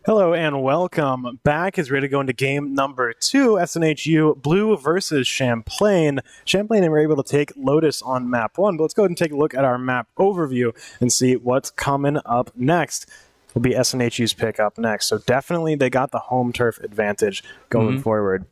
Hello and welcome back as we're ready to go into game number 2, SNHU Blue versus Champlain. Champlain were able to take Lotus on map 1, but let's go ahead and take a look at our map overview and see what's coming up next. Will be SNHU's pick up next, so definitely they got the home turf advantage going forward.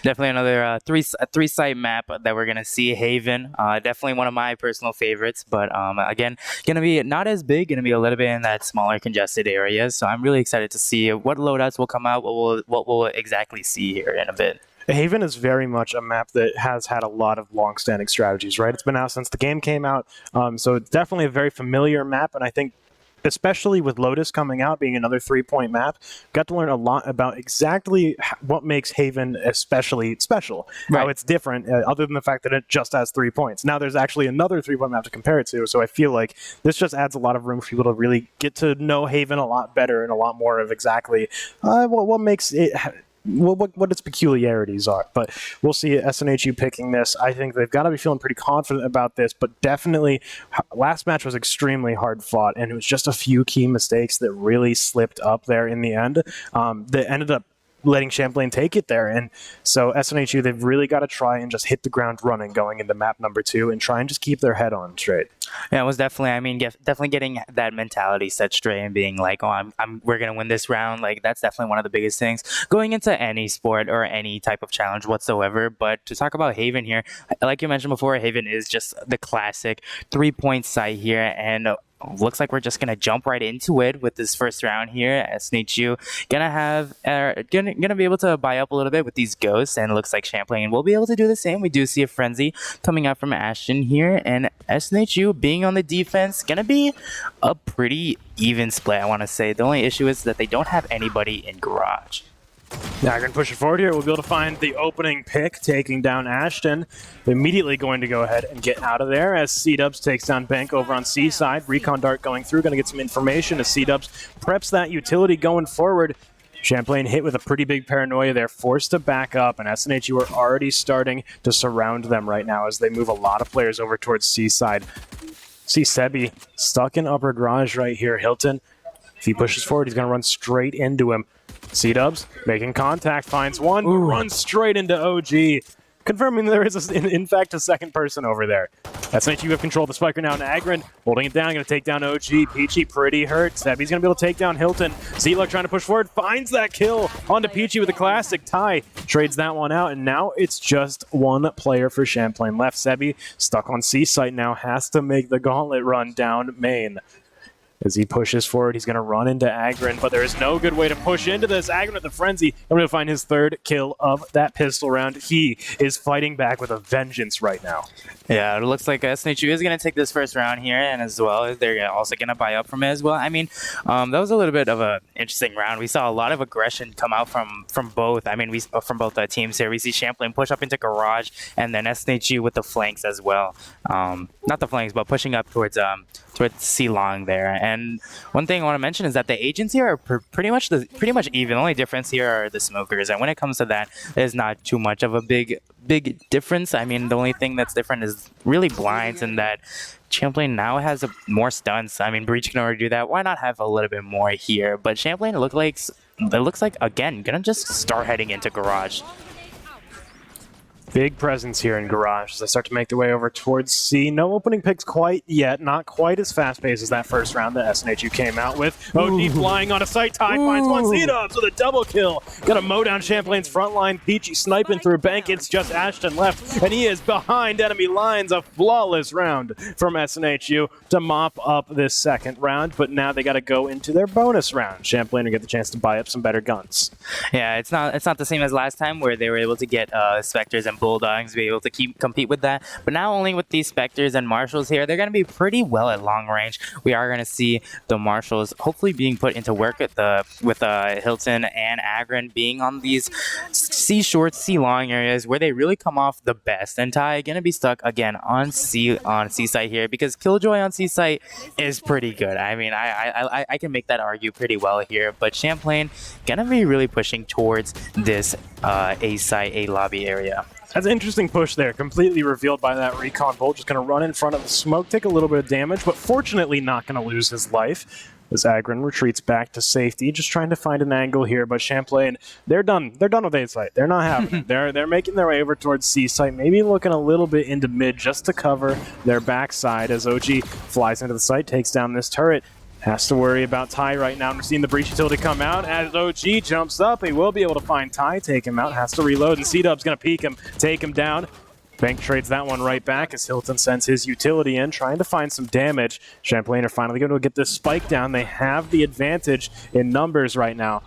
Definitely another three-site map that we're going to see. Haven, definitely one of my personal favorites, but again, going to be not as big, going to be a little bit in that smaller congested areas. So I'm really excited to see what loadouts will come out, what we'll exactly see here in a bit. Haven is very much a map that has had a lot of long-standing strategies, right? It's been out since the game came out, so it's definitely a very familiar map, and I think especially with Lotus coming out, being another 3-point map, got to learn a lot about exactly what makes Haven especially special. Right. How it's different, other than the fact that it just has 3 points. Now there's actually another 3-point map to compare it to, so I feel like this just adds a lot of room for people to really get to know Haven a lot better and a lot more of exactly what makes it... what its peculiarities are. But we'll see SNHU picking this. I think they've got to be feeling pretty confident about this, but definitely last match was extremely hard fought, and it was just a few key mistakes that really slipped up there in the end that ended up letting Champlain take it there. And so SNHU, they've really got to try and just hit the ground running going into map number 2 and try and just keep their head on straight. Yeah, it was definitely getting that mentality set straight and being like, oh, we're going to win this round. Like, that's definitely one of the biggest things going into any sport or any type of challenge whatsoever. But to talk about Haven here, like you mentioned before, Haven is just the classic 3-point site here, and looks like we're just gonna jump right into it with this first round here. SNHU gonna be able to buy up a little bit with these ghosts, and it looks like Champlain will be able to do the same. We do see a frenzy coming out from Ashton here, and SNHU being on the defense gonna be a pretty even split, I want to say. The only issue is that they don't have anybody in garage. Now we're going to push it forward here. We'll be able to find the opening pick, taking down Ashton. They're immediately going to go ahead and get out of there as C-Dubs takes down Bank over on C-side. Recon Dart going through, going to get some information as C-Dubs preps that utility going forward. Champlain hit with a pretty big paranoia there, forced to back up, and SNHU are already starting to surround them right now as they move a lot of players over towards C-side. See Sebi stuck in upper garage right here. Hilton, if he pushes forward, he's going to run straight into him. C-Dubs making contact, finds one, runs straight into OG, confirming there is, in fact, a second person over there. SNHU have control of the spiker now, and Agron holding it down, going to take down OG. Peachy pretty hurt. Sebi's going to be able to take down Hilton. Z-Luck trying to push forward, finds that kill onto Peachy with a classic tie. Trades that one out, and now it's just one player for Champlain left. Sebi, stuck on C-site now, has to make the gauntlet run down main. As he pushes forward, he's going to run into Agron, but there is no good way to push into this. Agron with the frenzy, I'm going to find his third kill of that pistol round. He is fighting back with a vengeance right now. Yeah, it looks like SNHU is going to take this first round here, and as well, they're also going to buy up from it as well. I mean, that was a little bit of an interesting round. We saw a lot of aggression come out from both. I mean, from both teams here. We see Champlain push up into garage, and then SNHU with the flanks as well. Not the flanks, but pushing up towards C-Long there. And one thing I want to mention is that the agents here are pretty much even. The only difference here are the smokers, and when it comes to that, there's not too much of a big difference. I mean, the only thing that's different is really blinds, and that Champlain now has more stunts. I mean, Breach can already do that. Why not have a little bit more here? But Champlain, it looks like again gonna just start heading into garage. Big presence here in garage as they start to make their way over towards C. No opening picks quite yet. Not quite as fast-paced as that first round that SNHU came out with. OG flying on a site. Ty finds one. C-Dubs with a double kill. Got to mow down Champlain's front line. Peachy sniping through Bank. It's just Ashton left, and he is behind enemy lines. A flawless round from SNHU to mop up this second round, but now they got to go into their bonus round. Champlain will get the chance to buy up some better guns. Yeah, it's not the same as last time where they were able to get Spectres and Bulldogs to be able to compete with that. But now only with these Spectres and Marshals here, they're going to be pretty well at long range. We are going to see the Marshals hopefully being put into work with Hilton and Agron being on these C-short, C-long areas where they really come off the best. And Ty going to be stuck again on C-site here because Killjoy on C-site is pretty good. I mean, I can make that argue pretty well here. But Champlain going to be really pushing towards this A-site, A-lobby area. That's an interesting push there, completely revealed by that recon bolt. Just going to run in front of the smoke, take a little bit of damage, but fortunately not going to lose his life. As Agron retreats back to safety, just trying to find an angle here, but Champlain, they're done. They're done with A site. They're not having it. They're making their way over towards C site, maybe looking a little bit into mid just to cover their backside as OG flies into the site, takes down this turret. Has to worry about Ty right now. We're seeing the breach utility come out. As OG jumps up, he will be able to find Ty, take him out, has to reload, and C-Dub's going to peek him, take him down. Bank trades that one right back as Hilton sends his utility in, trying to find some damage. Champlain are finally going to get this spike down. They have the advantage in numbers right now.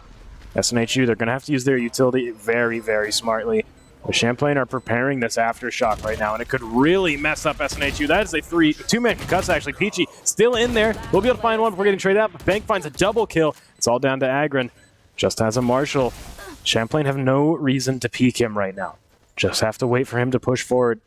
SNHU, they're going to have to use their utility very, very smartly. The Champlain are preparing this aftershock right now, and it could really mess up SNHU. That is a two-man concuss, actually. Peachy still in there. We'll be able to find one before getting traded out, but Bank finds a double kill. It's all down to Agron. Just has a Marshall. Champlain have no reason to peek him right now. Just have to wait for him to push forward.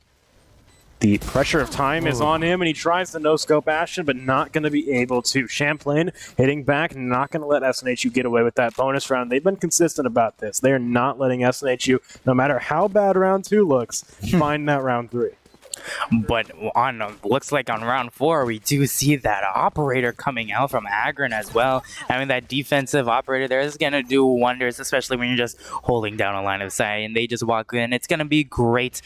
The pressure of time is on him, and he tries to no-scope Ashton, but not going to be able to. Champlain hitting back, not going to let SNHU get away with that bonus round. They've been consistent about this. They are not letting SNHU, no matter how bad round 2 looks, find that round 3. But looks like on round 4, we do see that operator coming out from Agron as well. I mean, that defensive operator there is going to do wonders, especially when you're just holding down a line of sight and they just walk in. It's going to be great.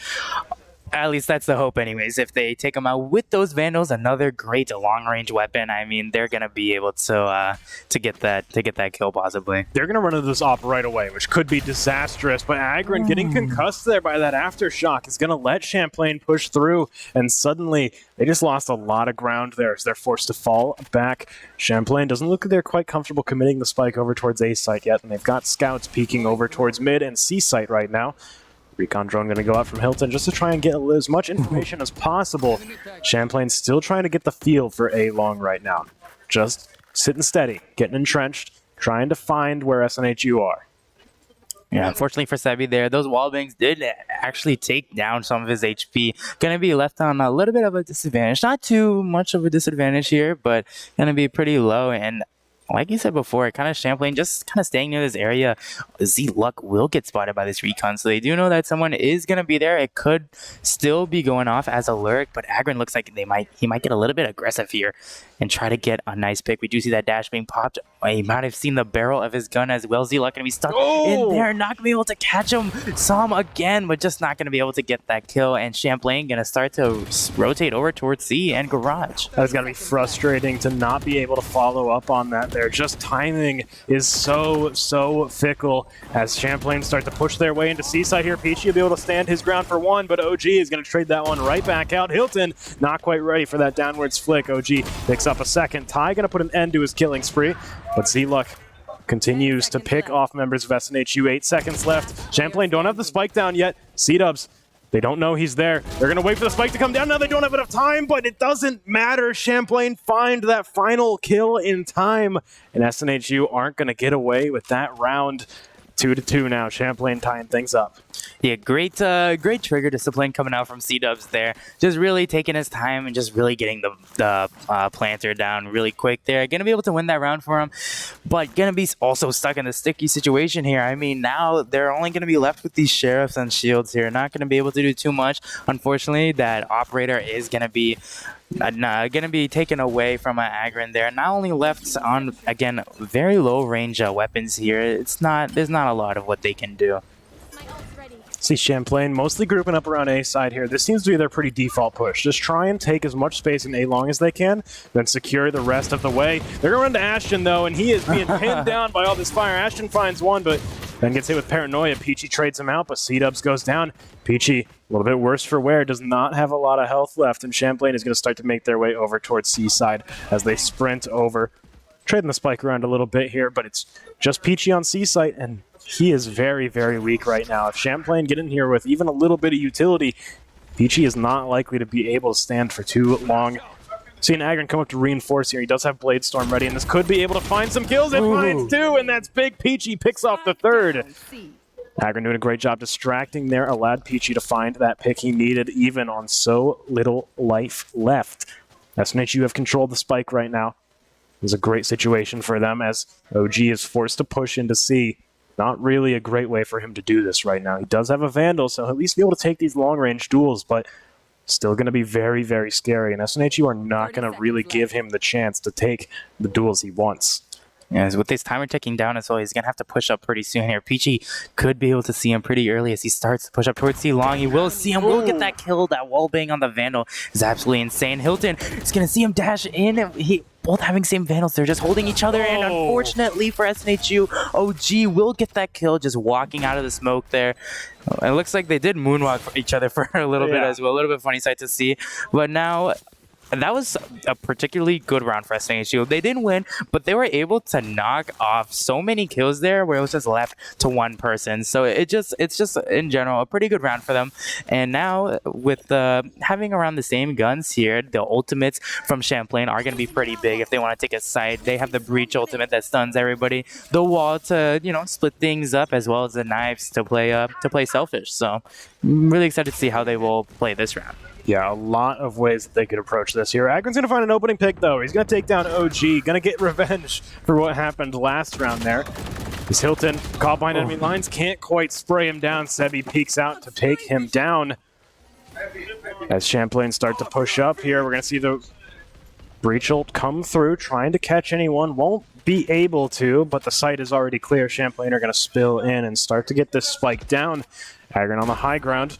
At least that's the hope anyways. If they take them out with those Vandals, another great long-range weapon, I mean, they're going to be able to get that kill possibly. They're going to run into this op right away, which could be disastrous, but Agron getting concussed there by that aftershock is going to let Champlain push through, and suddenly they just lost a lot of ground there as they're forced to fall back. Champlain doesn't look like they're quite comfortable committing the spike over towards A site yet, and they've got scouts peeking over towards mid and C site right now. Recon drone going to go out from Hilton just to try and get as much information as possible. Champlain still trying to get the feel for A long right now. Just sitting steady, getting entrenched, trying to find where SNHU are. Yeah, unfortunately for Sebi there, those wallbangs did actually take down some of his HP. Going to be left on a little bit of a disadvantage. Not too much of a disadvantage here, but going to be pretty low. And like you said before, kind of Champlain just kind of staying near this area. Z-Luck will get spotted by this recon, so they do know that someone is going to be there. It could still be going off as a lurk, but Agron looks like he might get a little bit aggressive here and try to get a nice pick. We do see that dash being popped. He might have seen the barrel of his gun as well. Z-Luck going to be stuck in there, not going to be able to catch him. Saw him again, but just not going to be able to get that kill, and Champlain going to start to rotate over towards C and Garage. That's got to be frustrating to not be able to follow up on that there. Just timing is so fickle as Champlain start to push their way into C-side here. Peachy will be able to stand his ground for one, but OG is going to trade that one right back out. Hilton not quite ready for that downwards flick. OG picks up a second. Ty going to put an end to his killing spree, but Z-Luck continues to pick off members of SNHU. 8 seconds left. Champlain don't have the spike down yet. C-Dubs, they don't know he's there. They're going to wait for the spike to come down. Now they don't have enough time, but it doesn't matter. Champlain find that final kill in time, and SNHU aren't going to get away with that round. 2-2 now. Champlain tying things up. Yeah, great trigger discipline coming out from C-Dubs there. Just really taking his time and just really getting the planter down really quick there. Going to be able to win that round for him, but going to be also stuck in a sticky situation here. I mean, now they're only going to be left with these sheriffs and shields here. Not going to be able to do too much. Unfortunately, that operator is going to be taken away from Agron there. Not only left on, again, very low range weapons here. There's not a lot of what they can do. See Champlain mostly grouping up around A side here. This seems to be their pretty default push. Just try and take as much space in A long as they can, then secure the rest of the way. They're going to run to Ashton, though, and he is being pinned down by all this fire. Ashton finds one, but then gets hit with Paranoia. Peachy trades him out, but C-Dubs goes down. Peachy, a little bit worse for wear, does not have a lot of health left, and Champlain is going to start to make their way over towards C side as they sprint over. Trading the spike around a little bit here, but it's just Peachy on C site, and he is very, very weak right now. If Champlain get in here with even a little bit of utility, Peachy is not likely to be able to stand for too long. Seeing Agron come up to reinforce here. He does have Blade Storm ready, and this could be able to find some kills. It finds two, and that's big. Peachy picks off the third. Agron doing a great job distracting there, allowed Peachy to find that pick he needed, even on so little life left. SNHU have controlled the spike right now. It was a great situation for them as OG is forced to push into C. Not really a great way for him to do this right now. He does have a Vandal, so he'll at least be able to take these long-range duels, but still going to be very, very scary. And SNHU are not going to really give him the chance to take the duels he wants. Yeah, with this timer ticking down as well, he's going to have to push up pretty soon here. Peachy could be able to see him pretty early as he starts to push up towards C-Long. He will see him, will get that kill. That wall bang on the Vandal is absolutely insane. Hilton is going to see him dash in. Both having same Vandals, they're just holding each other. And unfortunately for SNHU, OG will get that kill just walking out of the smoke there. It looks like they did moonwalk each other for a little bit as well. A little bit funny sight to see. But now, that was a particularly good round for SNHU. They didn't win, but they were able to knock off so many kills there where it was just left to one person. So it's just in general a pretty good round for them. And now with having around the same guns here, the ultimates from Champlain are going to be pretty big if they want to take a side. They have the breach ultimate that stuns everybody, the wall to split things up, as well as the knives to play selfish. So I'm really excited to see how they will play this round. Yeah, a lot of ways that they could approach this here. Agron's going to find an opening pick, though. He's going to take down OG. Going to get revenge for what happened last round there. Is Hilton caught behind enemy lines. Can't quite spray him down. Sebi peeks out to take him down. As Champlain start to push up here, we're going to see the breach ult come through, trying to catch anyone. Won't be able to, but the site is already clear. Champlain are going to spill in and start to get this spike down. Agron on the high ground.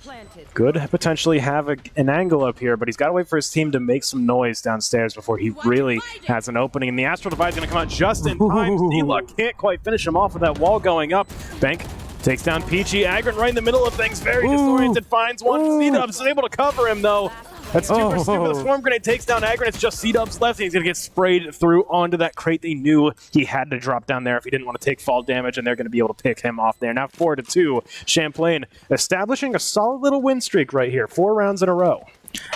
Could potentially have an angle up here, but he's got to wait for his team to make some noise downstairs before he really has an opening. And the Astral Divide is going to come out just in time. D-Luck can't quite finish him off with that wall going up. Bank takes down Peachy. Agron right in the middle of things. Very disoriented. Finds one. C-Dubs is able to cover him, though. That's super stupid. The Swarm Grenade takes down Agron. It's just C-Dubs left, and he's going to get sprayed through onto that crate. They knew he had to drop down there if he didn't want to take fall damage, and they're going to be able to pick him off there. Now 4-2. Champlain establishing a solid little win streak right here. 4 rounds in a row.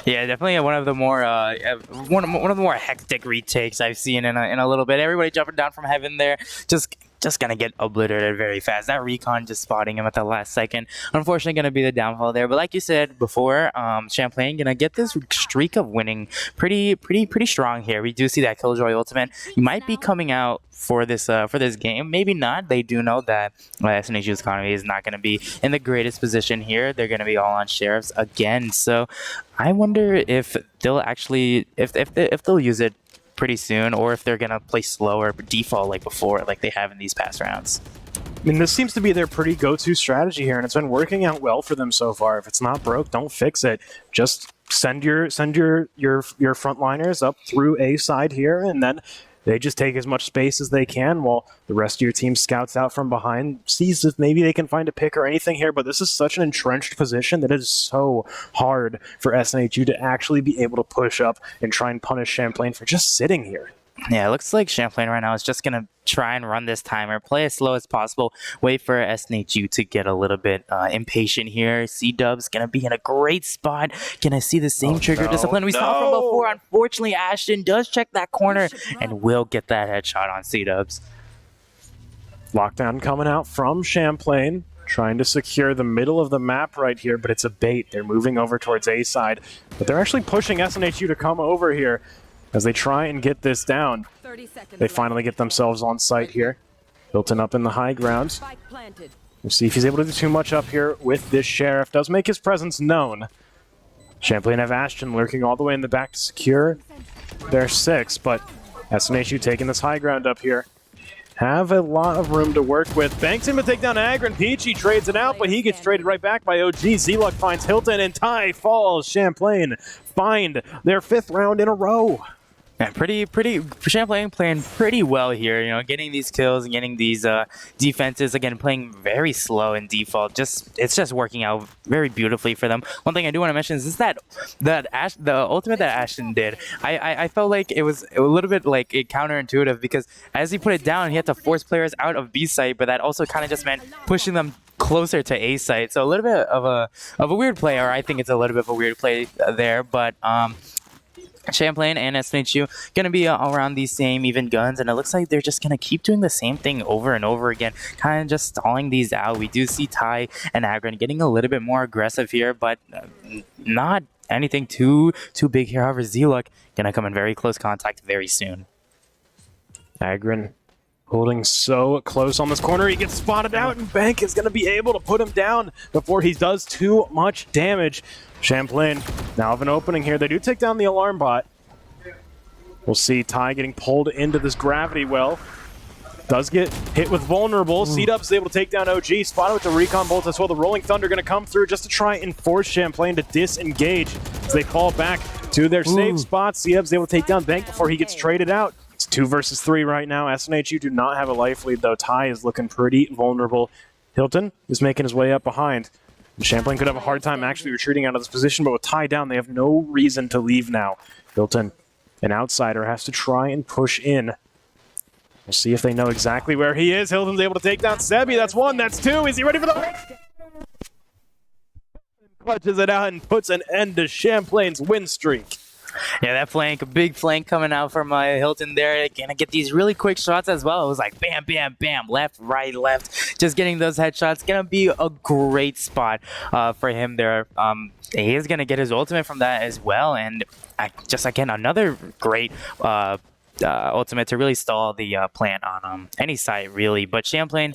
Yeah, definitely one of the more one of the more hectic retakes I've seen in a little bit. Everybody jumping down from heaven there, just gonna get obliterated very fast. That recon just spotting him at the last second, unfortunately gonna be the downfall there. But like you said before, Champlain gonna get this streak of winning pretty strong here. We do see that Killjoy ultimate. You might be coming out for this game, maybe not. They do know that SNHU's economy is not going to be in the greatest position here. They're going to be all on sheriffs again. So I wonder if they'll actually if they'll use it pretty soon, or if they're going to play slower default like before, like they have in these past rounds. I mean, this seems to be their pretty go-to strategy here, and it's been working out well for them so far. If it's not broke, don't fix it. Just send your frontliners up through A side here, and then they just take as much space as they can while the rest of your team scouts out from behind, sees if maybe they can find a pick or anything here. But this is such an entrenched position that it is so hard for SNHU to actually be able to push up and try and punish Champlain for just sitting here. Yeah, it looks like Champlain right now is just going to try and run this timer, play as slow as possible, wait for SNHU to get a little bit impatient here. C-Dub's going to be in a great spot. Going to see the same trigger discipline we saw from before. Unfortunately, Ashton does check that corner and will get that headshot on C-Dubs. Lockdown coming out from Champlain, trying to secure the middle of the map right here, but it's a bait. They're moving over towards A side, but they're actually pushing SNHU to come over here. As they try and get this down, they finally get themselves on site here. Hilton up in the high ground. We'll see if he's able to do too much up here with this Sheriff. Does make his presence known. Champlain have Ashton lurking all the way in the back to secure their 6, but SNHU taking this high ground up here. Have a lot of room to work with. Banks him to take down Agron. Peachy trades it out, but he gets traded right back by OG. Z-Luck finds Hilton, and tie falls. Champlain find their 5th round in a row. Yeah, Champlain playing pretty well here, getting these kills and getting these defenses, again, playing very slow in default. It's just working out very beautifully for them. One thing I do want to mention is the ultimate that Ashton did. I felt like it was a little bit like counterintuitive, because as he put it down, he had to force players out of B site, but that also kind of just meant pushing them closer to A site. So a little bit of a weird play, or I think it's a little bit of a weird play there, but Champlain and SNHU going to be around these same even guns, and it looks like they're just going to keep doing the same thing over and over again, kind of just stalling these out. We do see Ty and Agron getting a little bit more aggressive here, but not anything too big here. However, Z-Luck going to come in very close contact very soon. Agron Holding so close on this corner, he gets spotted out, and Bank is going to be able to put him down before he does too much damage. Champlain now have an opening here. They do take down the alarm bot. We'll see Ty getting pulled into this gravity well. Does get hit with vulnerable. C-Dubs is able to take down OG. Spotted with the recon bolt as well. The Rolling Thunder going to come through just to try and force Champlain to disengage as they fall back to their safe spots. C-Dubs is able to take down Bank before he gets traded out. It's 2 versus 3 right now. SNHU do not have a life lead, though. Ty is looking pretty vulnerable. Hilton is making his way up behind. And Champlain could have a hard time actually retreating out of this position, but with Ty down, they have no reason to leave now. Hilton, an outsider, has to try and push in. We'll see if they know exactly where he is. Hilton's able to take down Sebi. That's 1, that's 2. Is he ready for the... Clutches it out and puts an end to Champlain's win streak. Yeah, that flank, a big flank coming out from Hilton there. Gonna get these really quick shots as well. It was like bam, bam, bam, left, right, left. Just getting those headshots. Gonna be a great spot for him there. He is gonna get his ultimate from that as well. And just again, another great ultimate to really stall the plant on any site really. But Champlain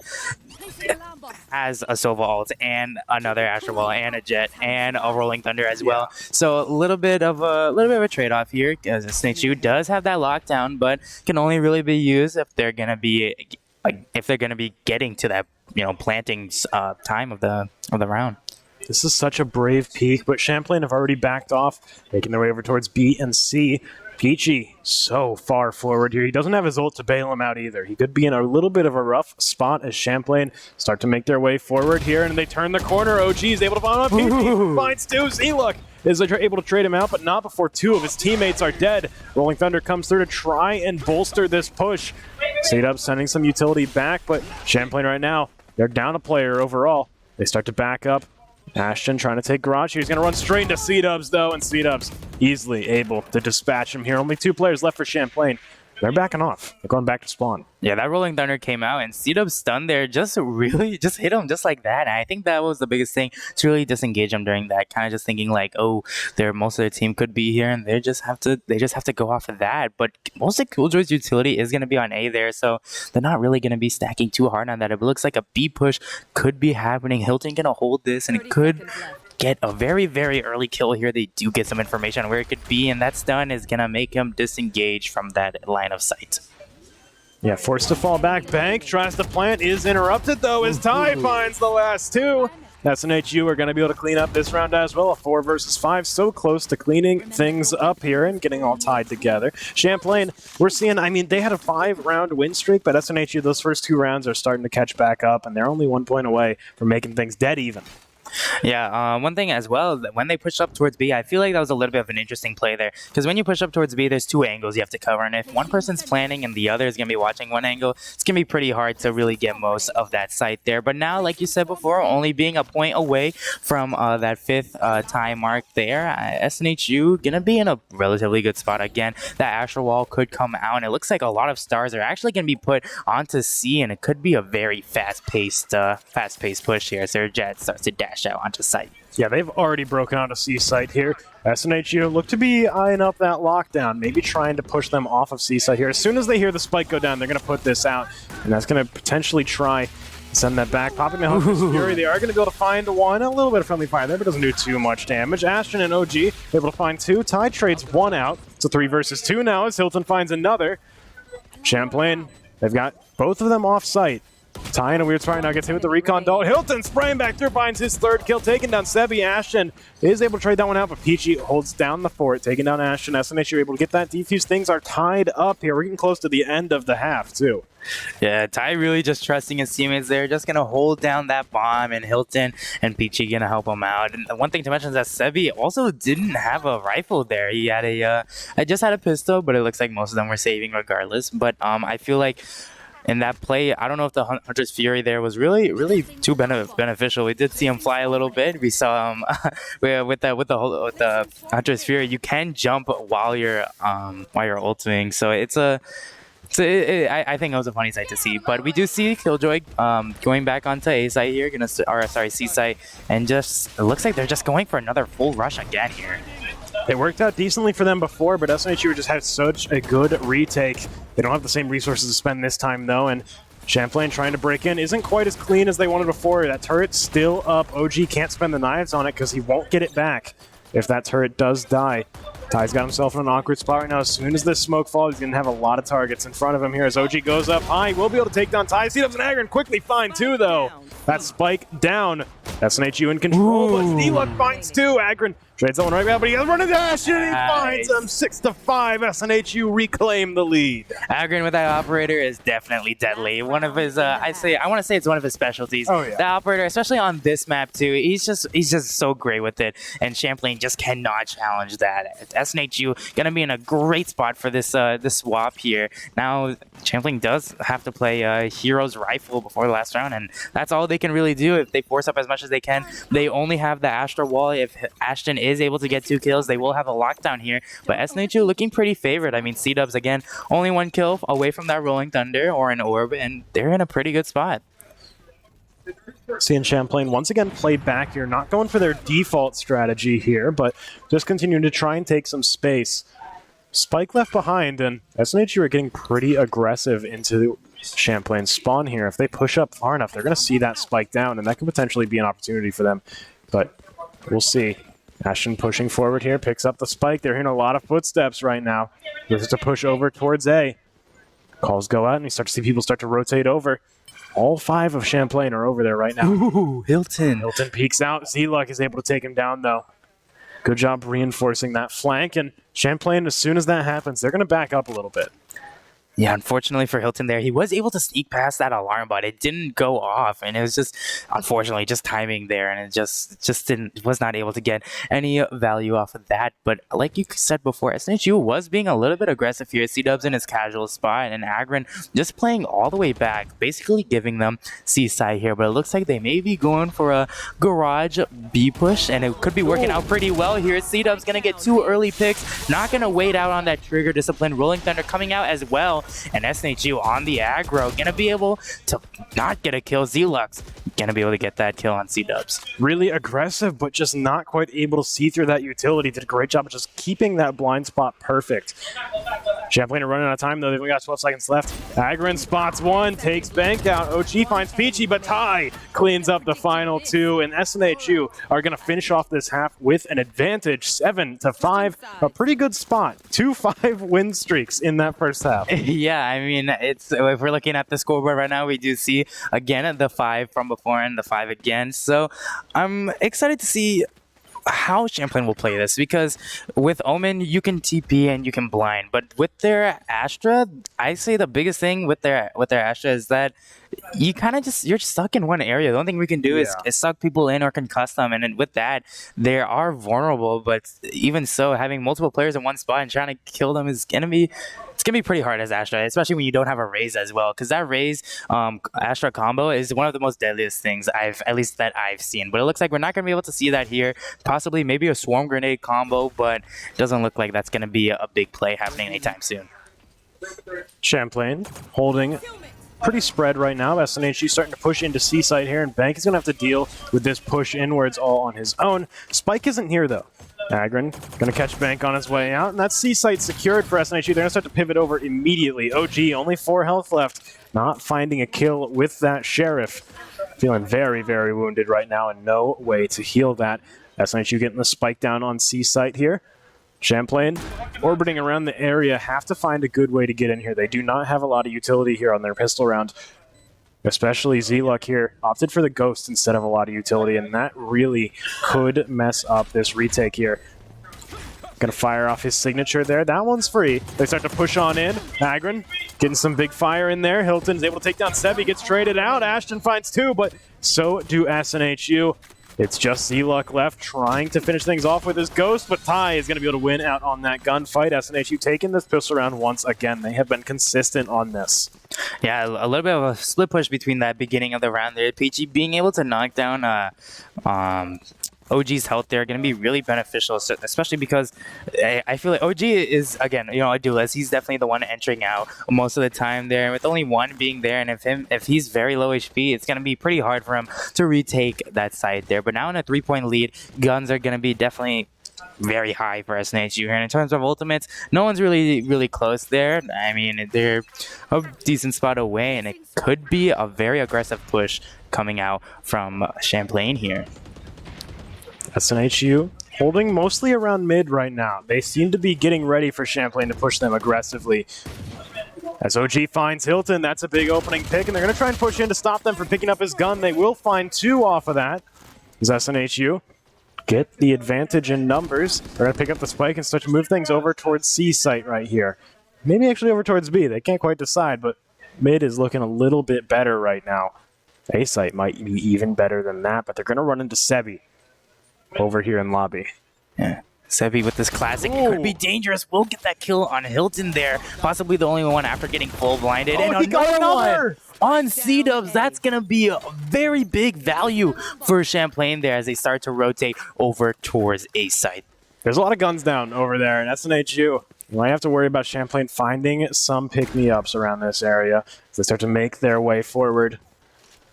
has a Sova ult and another Astral Wall and a Jet and a Rolling Thunder as well. So a little bit of a trade-off here, as SNHU does have that lockdown, but can only really be used if they're gonna be getting to that planting time of the round. This is such a brave peek, but Champlain have already backed off, making their way over towards B and C. Peachy so far forward here. He doesn't have his ult to bail him out either. He could be in a little bit of a rough spot as Champlain start to make their way forward here, and they turn the corner. OG is able to find out. Peachy finds 2. Z-Luck is able to trade him out, but not before 2 of his teammates are dead. Rolling Thunder comes through to try and bolster this push. C-Dub sending some utility back, but Champlain right now, they're down a player overall. They start to back up. Ashton trying to take Garage. He's going to run straight into C-Dubs, though, and C-Dubs easily able to dispatch him here. Only 2 players left for Champlain. They're backing off. They're going back to spawn. Yeah, that Rolling Thunder came out, and C-Dubs stunned there. Just hit him just like that. And I think that was the biggest thing, to really disengage him during that. Kind of just thinking like, oh, most of their team could be here, and they just have to go off of that. But most of Killjoy's utility is going to be on A there, so they're not really going to be stacking too hard on that. It looks like a B push could be happening. Hilton going to hold this, and it could get a very, very early kill here. They do get some information on where it could be, and that stun is going to make him disengage from that line of sight. Yeah, forced to fall back. Bank tries to plant, is interrupted though as Ty finds the last 2. SNHU are going to be able to clean up this round as well. A 4 versus 5, so close to cleaning things up here and getting all tied together. Champlain, we're seeing, they had a 5-round win streak, but SNHU, those first 2 rounds are starting to catch back up, and they're only 1 point away from making things dead even. Yeah, one thing as well, when they push up towards B, I feel like that was a little bit of an interesting play there. Because when you push up towards B, there's 2 angles you have to cover. And if one person's planning and the other is going to be watching one angle, it's going to be pretty hard to really get most of that site there. But now, like you said before, only being a point away from that 5th time mark there, SNHU going to be in a relatively good spot. Again, that Astral Wall could come out, and it looks like a lot of stars are actually going to be put onto C, and it could be a very fast-paced push here. So their Jet starts to dash out onto site. Yeah, they've already broken onto C site here. SNHU look to be eyeing up that lockdown, maybe trying to push them off of C site here. As soon as they hear the spike go down, they're going to put this out, and that's going to potentially try to send that back. Popping the Hunter's Fury, they are going to be able to find 1. A little bit of friendly fire there, but doesn't do too much damage. Ashton and OG able to find 2. Ty trades 1 out. It's a 3 versus 2 now as Hilton finds another. Champlain, they've got both of them off site. Ty in a weird spot now gets hit with the recon dart. Hilton spraying back through, finds his 3rd kill, taking down Sebi. Ashton is able to trade that one out, but Peachy holds down the fort, taking down Ashton. SNHU able to get that defuse. Things are tied up here. We're getting close to the end of the half, too. Yeah, Ty really just trusting his teammates there, just going to hold down that bomb, and Hilton and Peachy going to help him out. And one thing to mention is that Sebi also didn't have a rifle there. He had I just had a pistol, but it looks like most of them were saving regardless. But I feel like in that play, I don't know if the Hunter's Fury there was really too beneficial. We did see him fly a little bit. We saw him with the Hunter's Fury. You can jump while you're ulting, so I think it was a funny sight to see. But we do see Killjoy going back onto A site here, C site, and it looks like they're just going for another full rush again here. It worked out decently for them before, but SNHU just had such a good retake. They don't have the same resources to spend this time, though, and Champlain trying to break in isn't quite as clean as they wanted before. That turret's still up. OG can't spend the knives on it because he won't get it back if that turret does die. Ty's got himself in an awkward spot right now. As soon as this smoke falls, he's going to have a lot of targets in front of him here as OG goes up high. He will be able to take down Ty. C-Dubs and Agron quickly find two, though. That spike down. SNHU in control, but D-Luck finds two. Agron trades that one right now, but he has run into Ashton and he finds him 6-5. SNHU reclaim the lead. Agron with that operator is definitely deadly. One of his, I want to say it's one of his specialties. Oh, yeah. The operator, especially on this map too, he's just so great with it, and Champlain just cannot challenge that. SNHU gonna be in a great spot for this this swap here. Now Champlain does have to play Hero's Rifle before the last round, and that's all they can really do. If they force up as much as they can, they only have the Astra wall. If Ashton is able to get 2 kills, they will have a lockdown here. But SNHU looking pretty favored. I mean, C-Dubs again, only 1 kill away from that Rolling Thunder or an Orb, and they're in a pretty good spot. Seeing Champlain once again play back here, not going for their default strategy here, but just continuing to try and take some space. Spike left behind, and SNHU are getting pretty aggressive into Champlain's spawn here. If they push up far enough, they're going to see that spike down, and that could potentially be an opportunity for them. But we'll see. Ashton pushing forward here, picks up the spike. They're hearing a lot of footsteps right now. This is to push over towards A. Calls go out, and you start to see people start to rotate over. All 5 of Champlain are over there right now. Ooh, Hilton. Hilton peeks out. Z-Luck is able to take him down, though. Good job reinforcing that flank, and Champlain, as soon as that happens, they're going to back up a little bit. Yeah, unfortunately for Hilton there, he was able to sneak past that alarm, but it didn't go off, and it was just, unfortunately, just timing there, and it just was not able to get any value off of that. But like you said before, SNHU was being a little bit aggressive here. C-Dubs in his casual spot, and Agron just playing all the way back, basically giving them C-side here, but it looks like they may be going for a garage B push, and it could be working out pretty well here. C-Dubs gonna get 2 early picks, not gonna wait out on that trigger discipline. Rolling Thunder coming out as well. And SNHU on the aggro, gonna be able to not get a kill. Z-Lux gonna be able to get that kill on C-Dubs. Really aggressive, but just not quite able to see through that utility. Did a great job of just keeping that blind spot perfect. Champlain are running out of time, though. They've only got 12 seconds left. Agron spots 1, takes Bank out. OG finds Peachy, but Ty cleans up the final 2, and SNHU are going to finish off this half with an advantage, 7-5. A pretty good spot. 2 5-win streaks in that first half. Yeah, I mean, it's if we're looking at the scoreboard right now, we do see, again, the 5 from before and the 5 again. So I'm excited to see how Champlain will play this, because with Omen you can TP and you can blind, but with their Astra, I say the biggest thing with their Astra is that you kind of you're stuck in one area. The only thing we can do is suck people in or concuss them, and then with that they are vulnerable. But even so, having multiple players in one spot and trying to kill them is gonna be pretty hard as Astra, especially when you don't have a Raze as well, because that Raze Astra combo is one of the most deadliest things I've seen. But it looks like we're not gonna be able to see that here. Possibly maybe a swarm grenade combo, but it doesn't look like that's gonna be a big play happening anytime soon. Champlain holding pretty spread right now. SNHU starting to push into C site here, and Bank is going to have to deal with this push inwards all on his own. Spike isn't here, though. Agron going to catch Bank on his way out, and that C site secured for SNHU. They're going to start to pivot over immediately. OG, only 4 health left, not finding a kill with that Sheriff. Feeling very, very wounded right now, and no way to heal that. SNHU getting the spike down on C site here. Champlain orbiting around the area, have to find a good way to get in here. They do not have a lot of utility here on their pistol round, especially Z-Luck here. Opted for the Ghost instead of a lot of utility, and that really could mess up this retake here. Gonna fire off his signature there. That one's free. They start to push on in. Agron getting some big fire in there. Hilton's able to take down Sebi, gets traded out. Ashton finds 2, but so do SNHU. It's just Z-Luck left, trying to finish things off with his Ghost, but Ty is going to be able to win out on that gunfight. SNHU taking this pistol round once again. They have been consistent on this. Yeah, a little bit of a split push between that beginning of the round there. PG being able to knock down OG's health there going to be really beneficial, especially because I feel like OG is, again, a duelist. He's definitely the one entering out most of the time there, with only 1 being there, and if he's very low HP, it's going to be pretty hard for him to retake that side there. But now in a 3-point lead, guns are going to be definitely very high for SNHU here. And in terms of ultimates, no one's really close there. I mean, they're a decent spot away, and it could be a very aggressive push coming out from Champlain here. SNHU holding mostly around mid right now. They seem to be getting ready for Champlain to push them aggressively. As OG finds Hilton, that's a big opening pick, and they're going to try and push in to stop them from picking up his gun. They will find 2 off of that. As SNHU get the advantage in numbers. They're going to pick up the spike and start to move things over towards C site right here. Maybe actually over towards B. They can't quite decide, but mid is looking a little bit better right now. A site might be even better than that, but they're going to run into Sebi over here in lobby. Yeah. Sebi with this classic. It could be dangerous. We'll get that kill on Hilton there. Possibly the only one after getting full blinded. Oh, and he got another on C-Dubs. That's going to be a very big value for Champlain there as they start to rotate over towards A site. There's a lot of guns down over there in SNHU. You might have to worry about Champlain finding some pick-me-ups around this area as they start to make their way forward.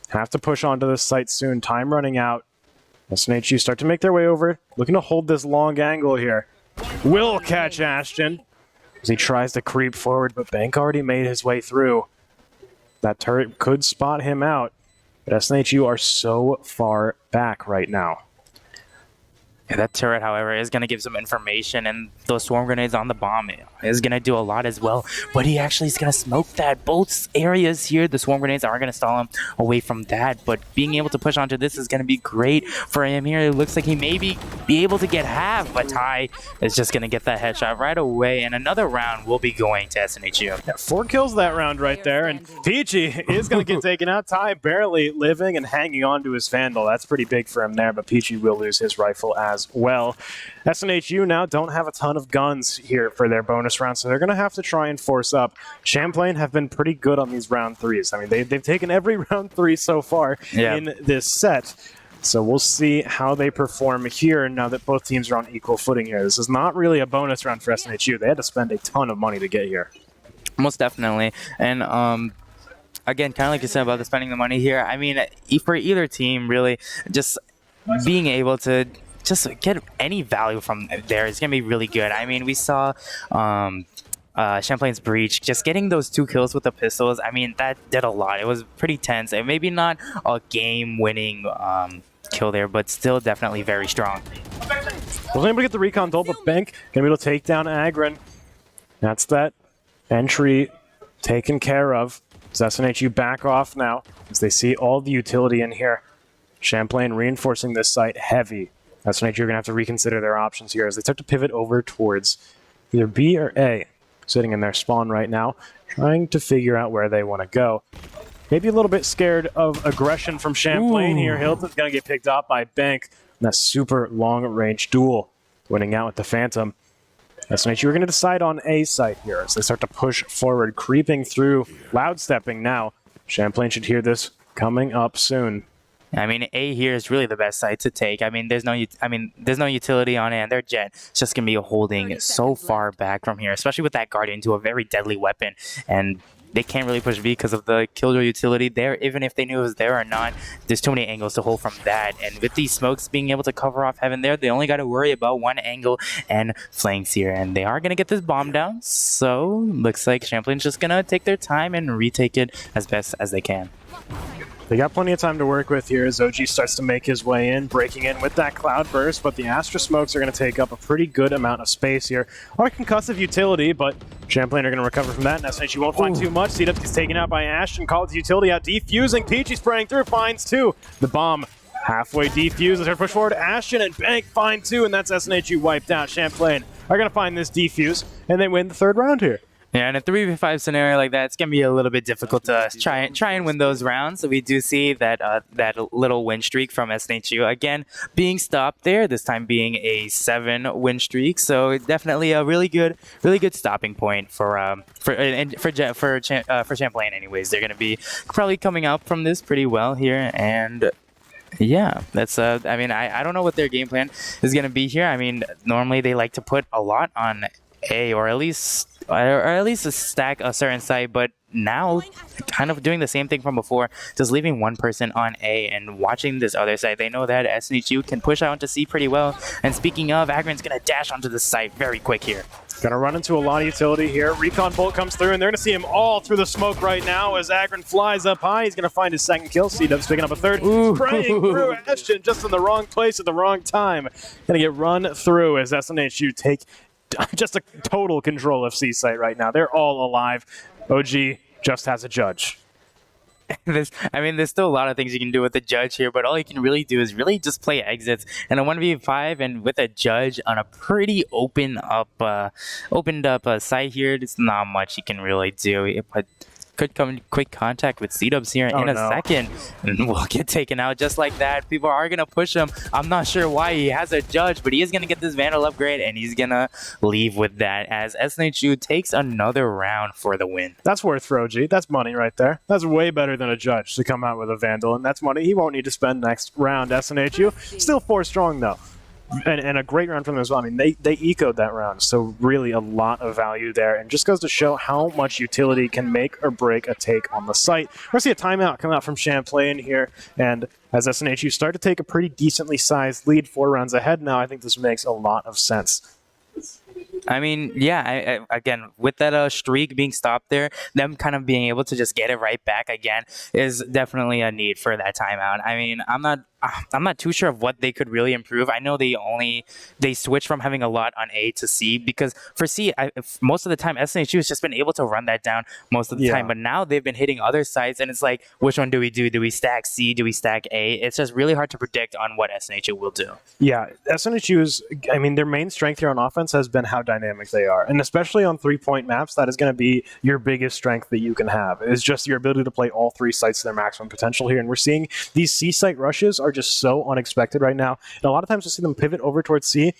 Have to push onto this site soon. Time running out. SNHU start to make their way over, looking to hold this long angle here. Will catch Ashton as he tries to creep forward, but Bank already made his way through. That turret could spot him out, but SNHU are so far back right now. Yeah, that turret, however, is going to give some information, and those swarm grenades on the bomb is going to do a lot as well. But he actually is going to smoke that. Both areas here, the swarm grenades are going to stall him away from that. But being able to push onto this is going to be great for him here. It looks like he may be able to get half, but Ty is just going to get that headshot right away. And another round will be going to SNHU. Yeah, 4 kills that round right there, and Peachy is going to get taken out. Ty barely living and hanging on to his Vandal. That's pretty big for him there, but Peachy will lose his rifle as well. SNHU now don't have a ton of guns here for their bonus round, so they're going to have to try and force up. Champlain have been pretty good on these round 3s. I mean, they've taken every round 3 so far in this set. So we'll see how they perform here now that both teams are on equal footing here. This is not really a bonus round for SNHU. They had to spend a ton of money to get here. Most definitely. And again, kind of like you said about the spending the money here, I mean, for either team, really, just being able to just get any value from there is going to be really good. I mean, we saw Champlain's Breach just getting those 2 kills with the pistols. I mean, that did a lot. It was pretty tense, and maybe not a game-winning kill there, but still definitely very strong. Wasn't able to get the recon toll, but Bank gonna be able to take down Agron. That's that entry taken care of. SNHU back off now as they see all the utility in here. Champlain reinforcing this site heavy. SNHU are gonna have to reconsider their options here as they start to pivot over towards either B or A, sitting in their spawn right now, trying to figure out where they want to go. Maybe a little bit scared of aggression from Champlain here. Hilton's going to get picked off by Bank in that super long-range duel, winning out with the Phantom. SNHU are going to decide on A site here as they start to push forward, creeping through, loud-stepping now. Champlain should hear this coming up soon. I mean, A here is really the best site to take. I mean, there's no utility on it, and their jet is just gonna be holding so far back from here, especially with that Guardian to a very deadly weapon, and they can't really push B because of the killjoy utility there. Even if they knew it was there or not, there's too many angles to hold from that. And with these smokes being able to cover off Heaven there, they only got to worry about one angle and flanks here, and they are gonna get this bomb down. So looks like Champlain's just gonna take their time and retake it as best as they can. They got plenty of time to work with here as OG starts to make his way in, breaking in with that Cloud Burst, but the Astra Smokes are going to take up a pretty good amount of space here. Our concussive utility, but Champlain are going to recover from that, and SNHU won't find too much. C-Dubs gets taken out by Ashton, calls the utility out, defusing. Peachy spraying through, finds 2. The bomb halfway defused as they push forward. Ashton and Bank find 2, and that's SNHU wiped out. Champlain are going to find this defuse, and they win the 3rd round here. Yeah, in a 3v5 scenario like that, it's gonna be a little bit difficult to try and win those rounds. So we do see that that little win streak from SNHU again being stopped there. This time being a 7 win streak. So definitely a really good stopping point for Champlain. Anyways, they're gonna be probably coming out from this pretty well here, and yeah, that's I mean, I don't know what their game plan is gonna be here. I mean, normally they like to put a lot on A, or at least or at least to stack a certain site, but now kind of doing the same thing from before, just leaving one person on A and watching this other side. They know that SNHU can push out into C pretty well. And speaking of, Agron's going to dash onto the site very quick here. Gonna run into a lot of utility here. Recon Bolt comes through, and they're gonna see him all through the smoke right now as Agron flies up high. He's gonna find his second kill. C-Dub's picking up a third. Spraying through Ashton just in the wrong place at the wrong time. Gonna get run through as SNHU take just a total control of C-Site right now. They're all alive. OG just has a judge. There's still a lot of things you can do with the judge here, but all you can really do is really just play exits and a 1v5, and with a judge on a pretty opened up site here, there's not much you can really do. But could come in quick contact with C-Dubs here in a second, and will get taken out just like that. People are going to push him. I'm not sure why he has a judge, but he is going to get this Vandal upgrade, and he's going to leave with that as SNHU takes another round for the win. That's worth for OG. That's money right there. That's way better than a judge to come out with a Vandal, and that's money he won't need to spend next round. SNHU still 4 strong, though. And a great round from them as well. I mean, they ecoed that round, so really a lot of value there. And just goes to show how much utility can make or break a take on the site. We're going to see a timeout come out from Champlain here, and as SNHU start to take a pretty decently sized lead 4 rounds ahead now, I think this makes a lot of sense. I mean, yeah, again, with that streak being stopped there, them kind of being able to just get it right back again is definitely a need for that timeout. I mean, I'm not too sure of what they could really improve. I know they switched from having a lot on A to C, because for C, most of the time SNHU has just been able to run that down most of the time, but now they've been hitting other sites, and it's like, which one do we do? Do we stack C? Do we stack A? It's just really hard to predict on what SNHU will do. Yeah, SNHU's, I mean, their main strength here on offense has been how dynamic they are, and especially on 3-point maps, that is going to be your biggest strength that you can have. It's just your ability to play all 3 sites to their maximum potential here, and we're seeing these C site rushes are just so unexpected right now. And a lot of times we'll see them pivot over towards C,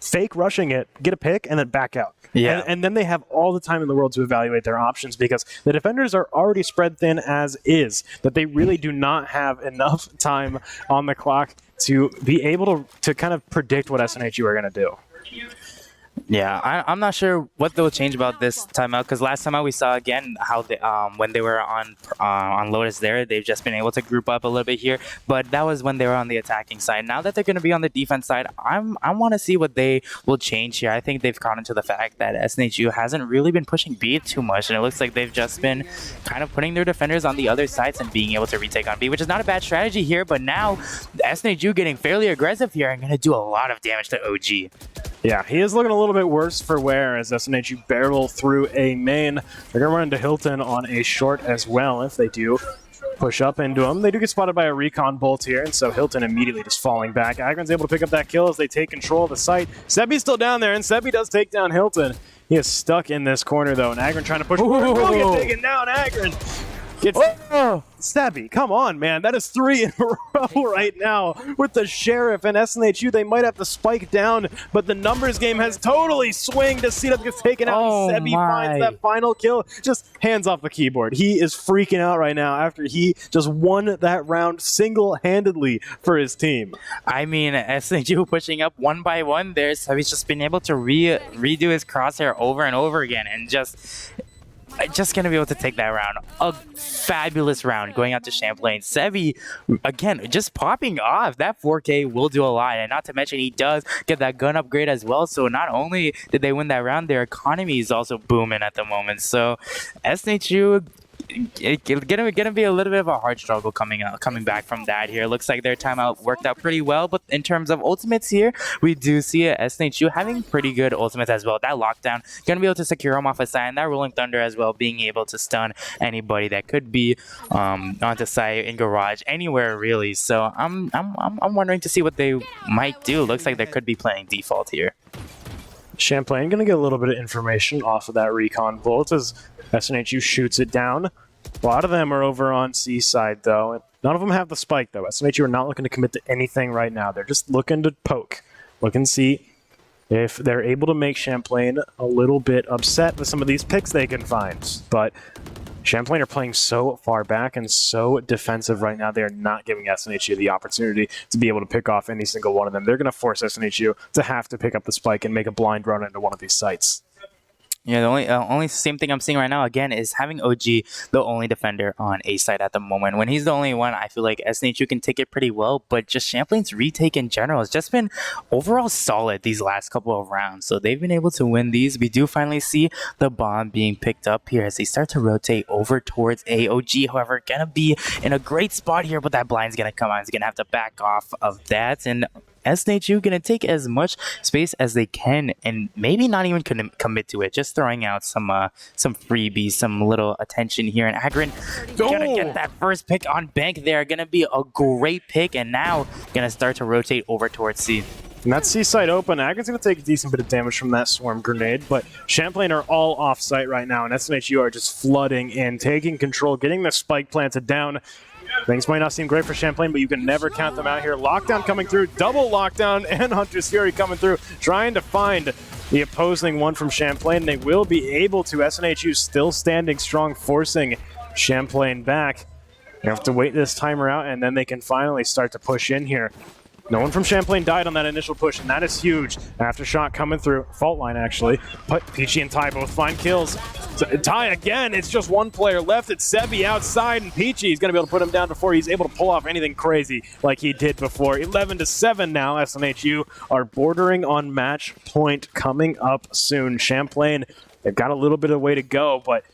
fake rushing it, get a pick, and then back out. Yeah. And then they have all the time in the world to evaluate their options, because the defenders are already spread thin as is, that they really do not have enough time on the clock to be able to kind of predict what SNHU are going to do. Yeah, I'm not sure what they'll change about this timeout, because last timeout we saw again how they, when they were on Lotus there, they've just been able to group up a little bit here, but that was when they were on the attacking side. Now that they're going to be on the defense side, I want to see what they will change here. I think they've gotten to the fact that SNHU hasn't really been pushing B too much, and it looks like they've just been kind of putting their defenders on the other sides and being able to retake on B, which is not a bad strategy here, but now SNHU getting fairly aggressive here and going to do a lot of damage to OG. Yeah, he is looking a little bit worse for wear as SNHU barrel through a main. They're going to run into Hilton on a short as well if they do push up into him. They do get spotted by a recon bolt here, and so Hilton immediately just falling back. Agron's able to pick up that kill as they take control of the site. Sebi's still down there, and Sebi does take down Hilton. He is stuck in this corner, though, and Agron trying to push forward. Will get taken down. Agron gets... Sebi, come on, man. That is 3 in a row right now with the Sheriff and SNHU. They might have to spike down, but the numbers game has totally swinged as C-Dub gets taken out. Sebi finds that final kill. Just hands off the keyboard. He is freaking out right now after he just won that round single-handedly for his team. I mean, SNHU pushing up 1 by 1 there, so he's just been able to redo his crosshair over and over again, and just going to be able to take that round. A fabulous round going out to Champlain. Sebi, again, just popping off. That 4K will do a lot. And not to mention, he does get that gun upgrade as well. So not only did they win that round, their economy is also booming at the moment. So SNHU... It's gonna be a little bit of a hard struggle coming back from that here. Looks like their timeout worked out pretty well, but in terms of ultimates here, we do see SNHU having pretty good ultimates as well. That lockdown gonna be able to secure him off a side, and that rolling thunder as well, being able to stun anybody that could be onto site, in garage, anywhere really. So I'm wondering to see what they might do. Looks like they could be playing default here. Champlain going to get a little bit of information off of that recon bolt as SNHU shoots it down. A lot of them are over on C side, though. And none of them have the spike, though. SNHU are not looking to commit to anything right now. They're just looking to poke. Look and see if they're able to make Champlain a little bit upset with some of these picks they can find. But Champlain are playing so far back and so defensive right now, they are not giving SNHU the opportunity to be able to pick off any single one of them. They're going to force SNHU to have to pick up the spike and make a blind run into one of these sites. Yeah, the only same thing I'm seeing right now again is having OG the only defender on A side at the moment. When he's the only one, I feel like SNHU can take it pretty well, but just Champlain's retake in general has just been overall solid these last couple of rounds. So they've been able to win these. We do finally see the bomb being picked up here as they start to rotate over towards AOG. However, gonna be in a great spot here, but that blind's gonna come out. He's gonna have to back off of that, and SNHU gonna take as much space as they can and maybe not even commit to it, just throwing out some freebies, some little attention here. And Agrin gonna get that first pick on Bank there. Gonna be a great pick, and now gonna start to rotate over towards C. And that C-side open, Agrin's going to take a decent bit of damage from that swarm grenade, but Champlain are all off-site right now, and SNHU are just flooding in, taking control, getting the spike planted down. Things might not seem great for Champlain, but you can never count them out here. Lockdown coming through, double lockdown, and Hunter's Fury coming through, trying to find the opposing one from Champlain. They will be able to. SNHU still standing strong, forcing Champlain back. They have to wait this timer out, and then they can finally start to push in here. No one from Champlain died on that initial push, and that is huge. Aftershock coming through. Fault line, actually. But Peachy and Ty both find kills. So, Ty again, it's just one player left. It's Sebi outside, and Peachy is going to be able to put him down before he's able to pull off anything crazy like he did before. 11-7 now. SNHU are bordering on match point coming up soon. Champlain, they've got a little bit of way to go, but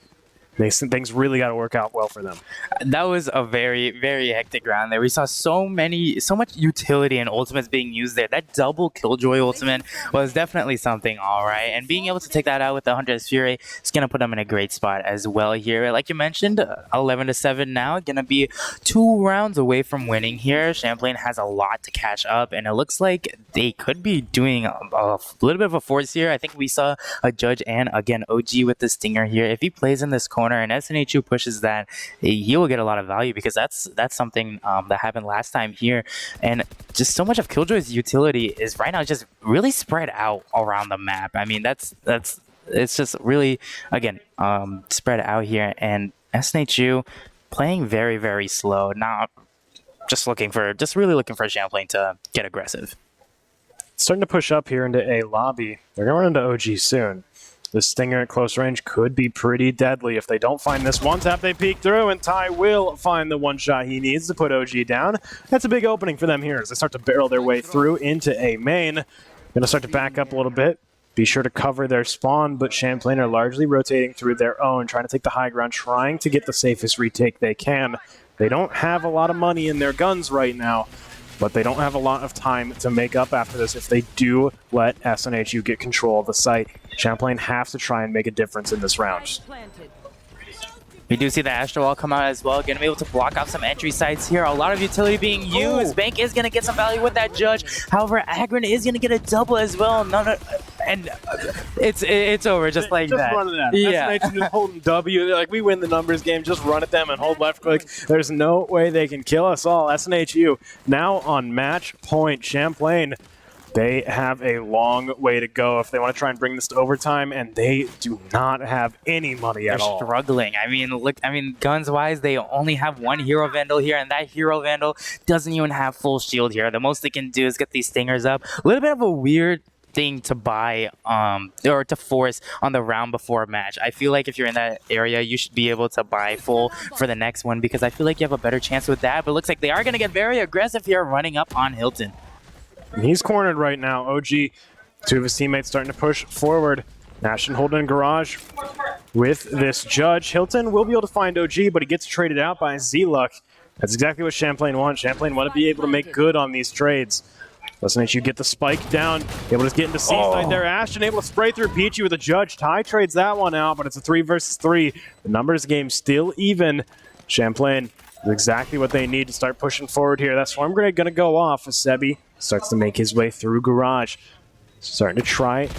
things really got to work out well for them. That was a very, very hectic round there. We saw so much utility and ultimates being used there. That double Killjoy ultimate was definitely something, all right. And being able to take that out with the Hunter's Fury is going to put them in a great spot as well here. Like you mentioned, 11-7 now. Going to be 2 rounds away from winning here. Champlain has a lot to catch up, and it looks like they could be doing a little bit of a force here. I think we saw a Judge and, again, OG with the Stinger here. If he plays in this corner and SNHU pushes that, he will get a lot of value, because that's something that happened last time here. And just so much of Killjoy's utility is right now just really spread out around the map. I mean, it's just really, again, spread out here, and SNHU playing very, very slow, not just really looking for Champlain to get aggressive. Starting to push up here into A lobby. They're going to run into OG soon. This Stinger at close range could be pretty deadly. If they don't find this one tap, they peek through, and Ty will find the one shot he needs to put OG down. That's a big opening for them here as they start to barrel their way through into A main. Going to start to back up a little bit. Be sure to cover their spawn, but Champlain are largely rotating through their own, trying to take the high ground, trying to get the safest retake they can. They don't have a lot of money in their guns right now, but they don't have a lot of time to make up after this if they do let SNHU get control of the site. Champlain have to try and make a difference in this round. We do see the Astro Wall come out as well. Going to be able to block off some entry sites here. A lot of utility being used. Ooh. Bank is going to get some value with that Judge. However, Agrin is going to get a double as well. And it's over just like just that. Just run it at Yeah. SNHU just holding W. They're like, we win the numbers game. Just run at them and hold left click. There's no way they can kill us all. SNHU now on match point. Champlain, they have a long way to go if they want to try and bring this to overtime, and they do not have any money at all. They're struggling. I mean, guns-wise, they only have one Hero Vandal here, and that Hero Vandal doesn't even have full shield here. The most they can do is get these Stingers up. A little bit of a weird thing to buy or to force on the round before match. I feel like if you're in that area, you should be able to buy full for the next one, because I feel like you have a better chance with that. But it looks like they are going to get very aggressive here, running up on Hilton. He's cornered right now. OG, 2 of his teammates starting to push forward. Ashton holding in garage with this Judge. Hilton will be able to find OG, but he gets traded out by Z-Luck. That's exactly what Champlain wants. Champlain want to be able to make good on these trades. SNHU get the spike down, able to get into C-side there. Ashton able to spray through Peachy with a Judge. Ty trades that one out, but it's a 3 versus 3. The numbers game still even. Champlain is exactly what they need to start pushing forward here. That Swarm Grenade going to go off as Sebi starts to make his way through garage. Starting to try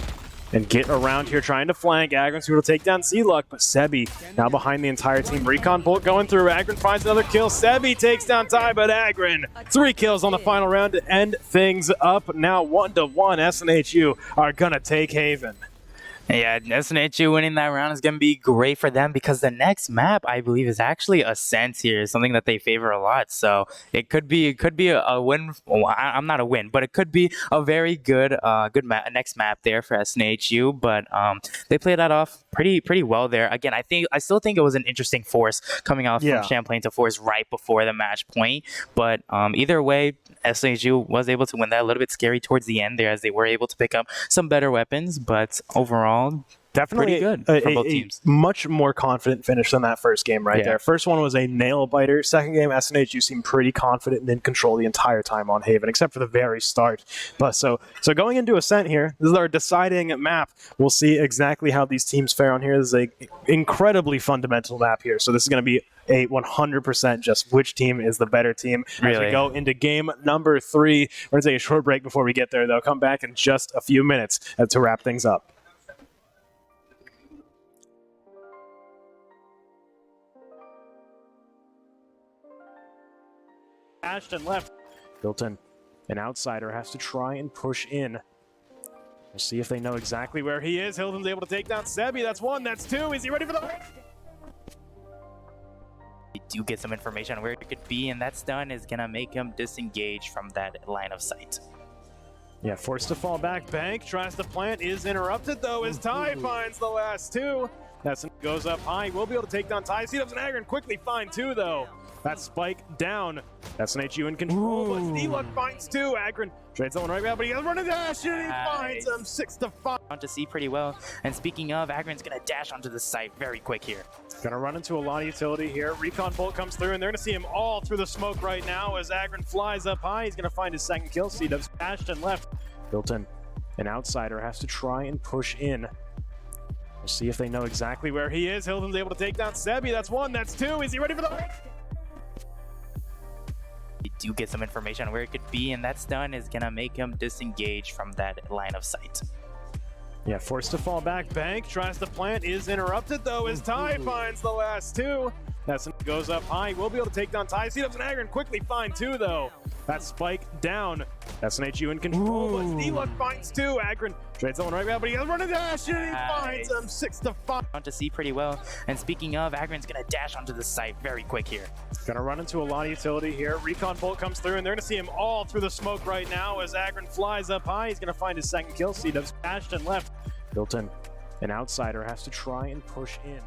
and get around here, trying to flank. Agrin's who will take down Z-Luck, but Sebi now behind the entire team. Recon Bolt going through. Agrin finds another kill. Sebi takes down Ty, but Agrin 3 kills on the final round to end things up. Now 1-1. SNHU are going to take Haven. Yeah, SNHU winning that round is going to be great for them because the next map, I believe, is actually Ascent here, something that they favor a lot. So it could be a win. Well, I'm not a win, but it could be a very good next map there for SNHU. But they played that off pretty well there. Again, I still think it was an interesting force coming out from Yeah. Champlain to force right before the match point. But either way, SNHU was able to win that. A little bit scary towards the end there as they were able to pick up some better weapons, but overall, Definitely pretty good a, from both a teams. much more confident finish than that first game right Yeah. there. First one was a nail biter. Second game, SNHU seemed pretty confident and in control the entire time on Haven, except for the very start. But so going into Ascent here, this is our deciding map. We'll see exactly how these teams fare on here. This is a incredibly fundamental map here. So this is going to be a 100% just which team is the better team. As we Really? go into game number 3, we're going to take a short break before we get there, though. Come back in just a few minutes to wrap things up. Ashton left. Hilton, an outsider, has to try and push in. We'll see if they know exactly where he is. Hilton's able to take down Sebi. That's 1, that's 2. Is he ready for the... We do get some information on where it could be, and that stun is going to make him disengage from that line of sight. Yeah, forced to fall back. Bank tries to plant, is interrupted though as Ty finds the last 2. That goes up high. We'll be able to take down Ty. C-Dubs and Agron quickly find 2 though. That spike down. SNHU in control, but D-Luck finds 2. Agron trades someone right now, but he has run a dash and he finds him 6-5. On to see pretty well. And speaking of, Agron's going to dash onto the site very quick here. Gonna run into a lot of utility here. Recon Bolt comes through, and they're gonna see him all through the smoke right now as Agron flies up high. He's gonna find his second kill. C-Dubs Ashton left. Hilton, an outsider, has to try and push in. We'll see if they know exactly where he is. Hilton's able to take down Sebi. That's 1, that's 2. Is he ready for the... We do get some information on where it could be, and that stun is going to make him disengage from that line of sight. Yeah, forced to fall back. Bank tries to plant, is interrupted though as Ty finds the last 2. That goes up high. We'll be able to take down Ty. C-Dubs and Agron quickly find 2 though. That spike down. SNHU in control, but D-Luck finds 2. Agron trades someone right now, but he has run a dash and he finds him 6-5. On to see pretty well. And speaking of, Agron's going to dash onto the site very quick here. Gonna run into a lot of utility here. Recon Bolt comes through, and they're gonna see him all through the smoke right now as Agron flies up high. He's gonna find his second kill. C-Dubs Ashton left. Hilton, an outsider, has to try and push in.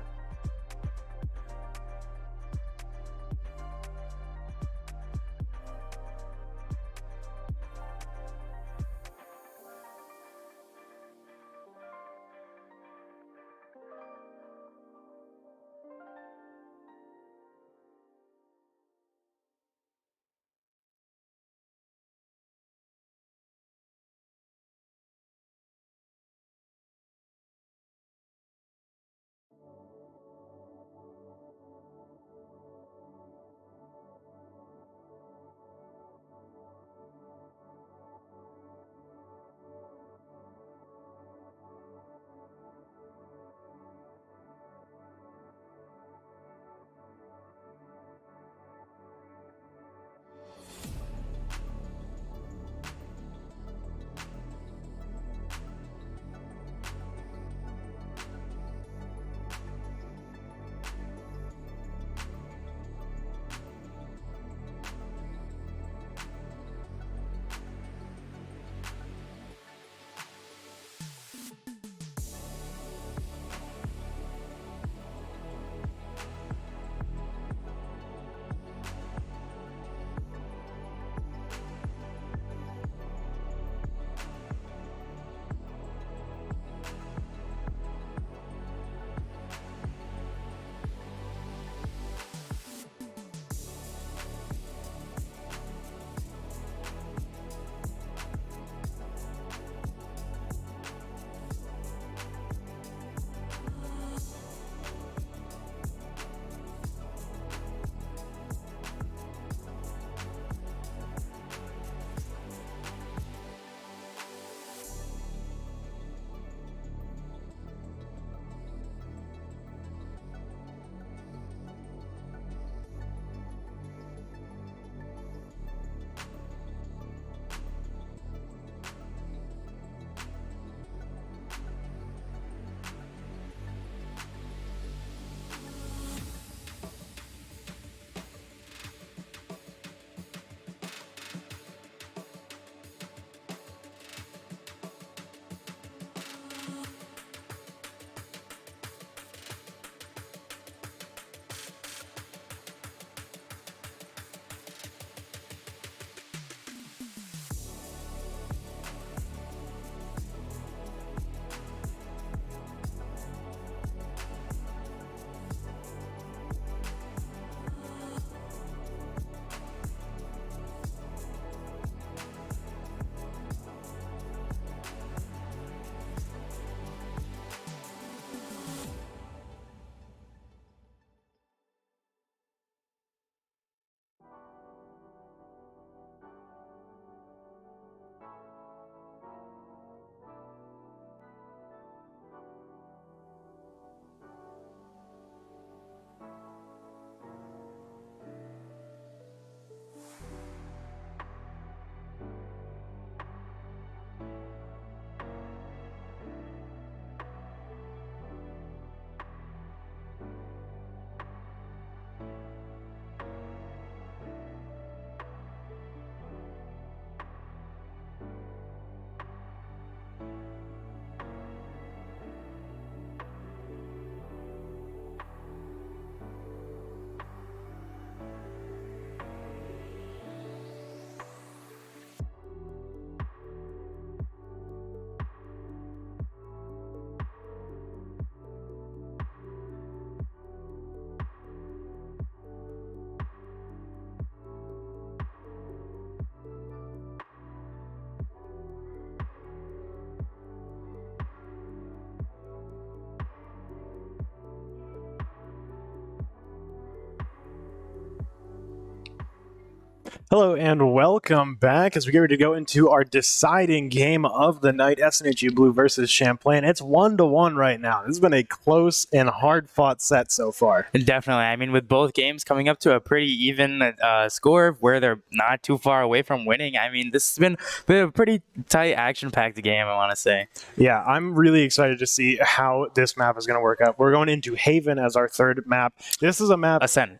Hello and welcome back as we get ready to go into our deciding game of the night, SNHU Blue versus Champlain. It's 1-1 right now. This has been a close and hard-fought set so far. Definitely. I mean, with both games coming up to a pretty even score where they're not too far away from winning, I mean, this has been a pretty tight, action-packed game, I want to say. Yeah, I'm really excited to see how this map is going to work out. We're going into Haven as our third map. This is a map... Ascent.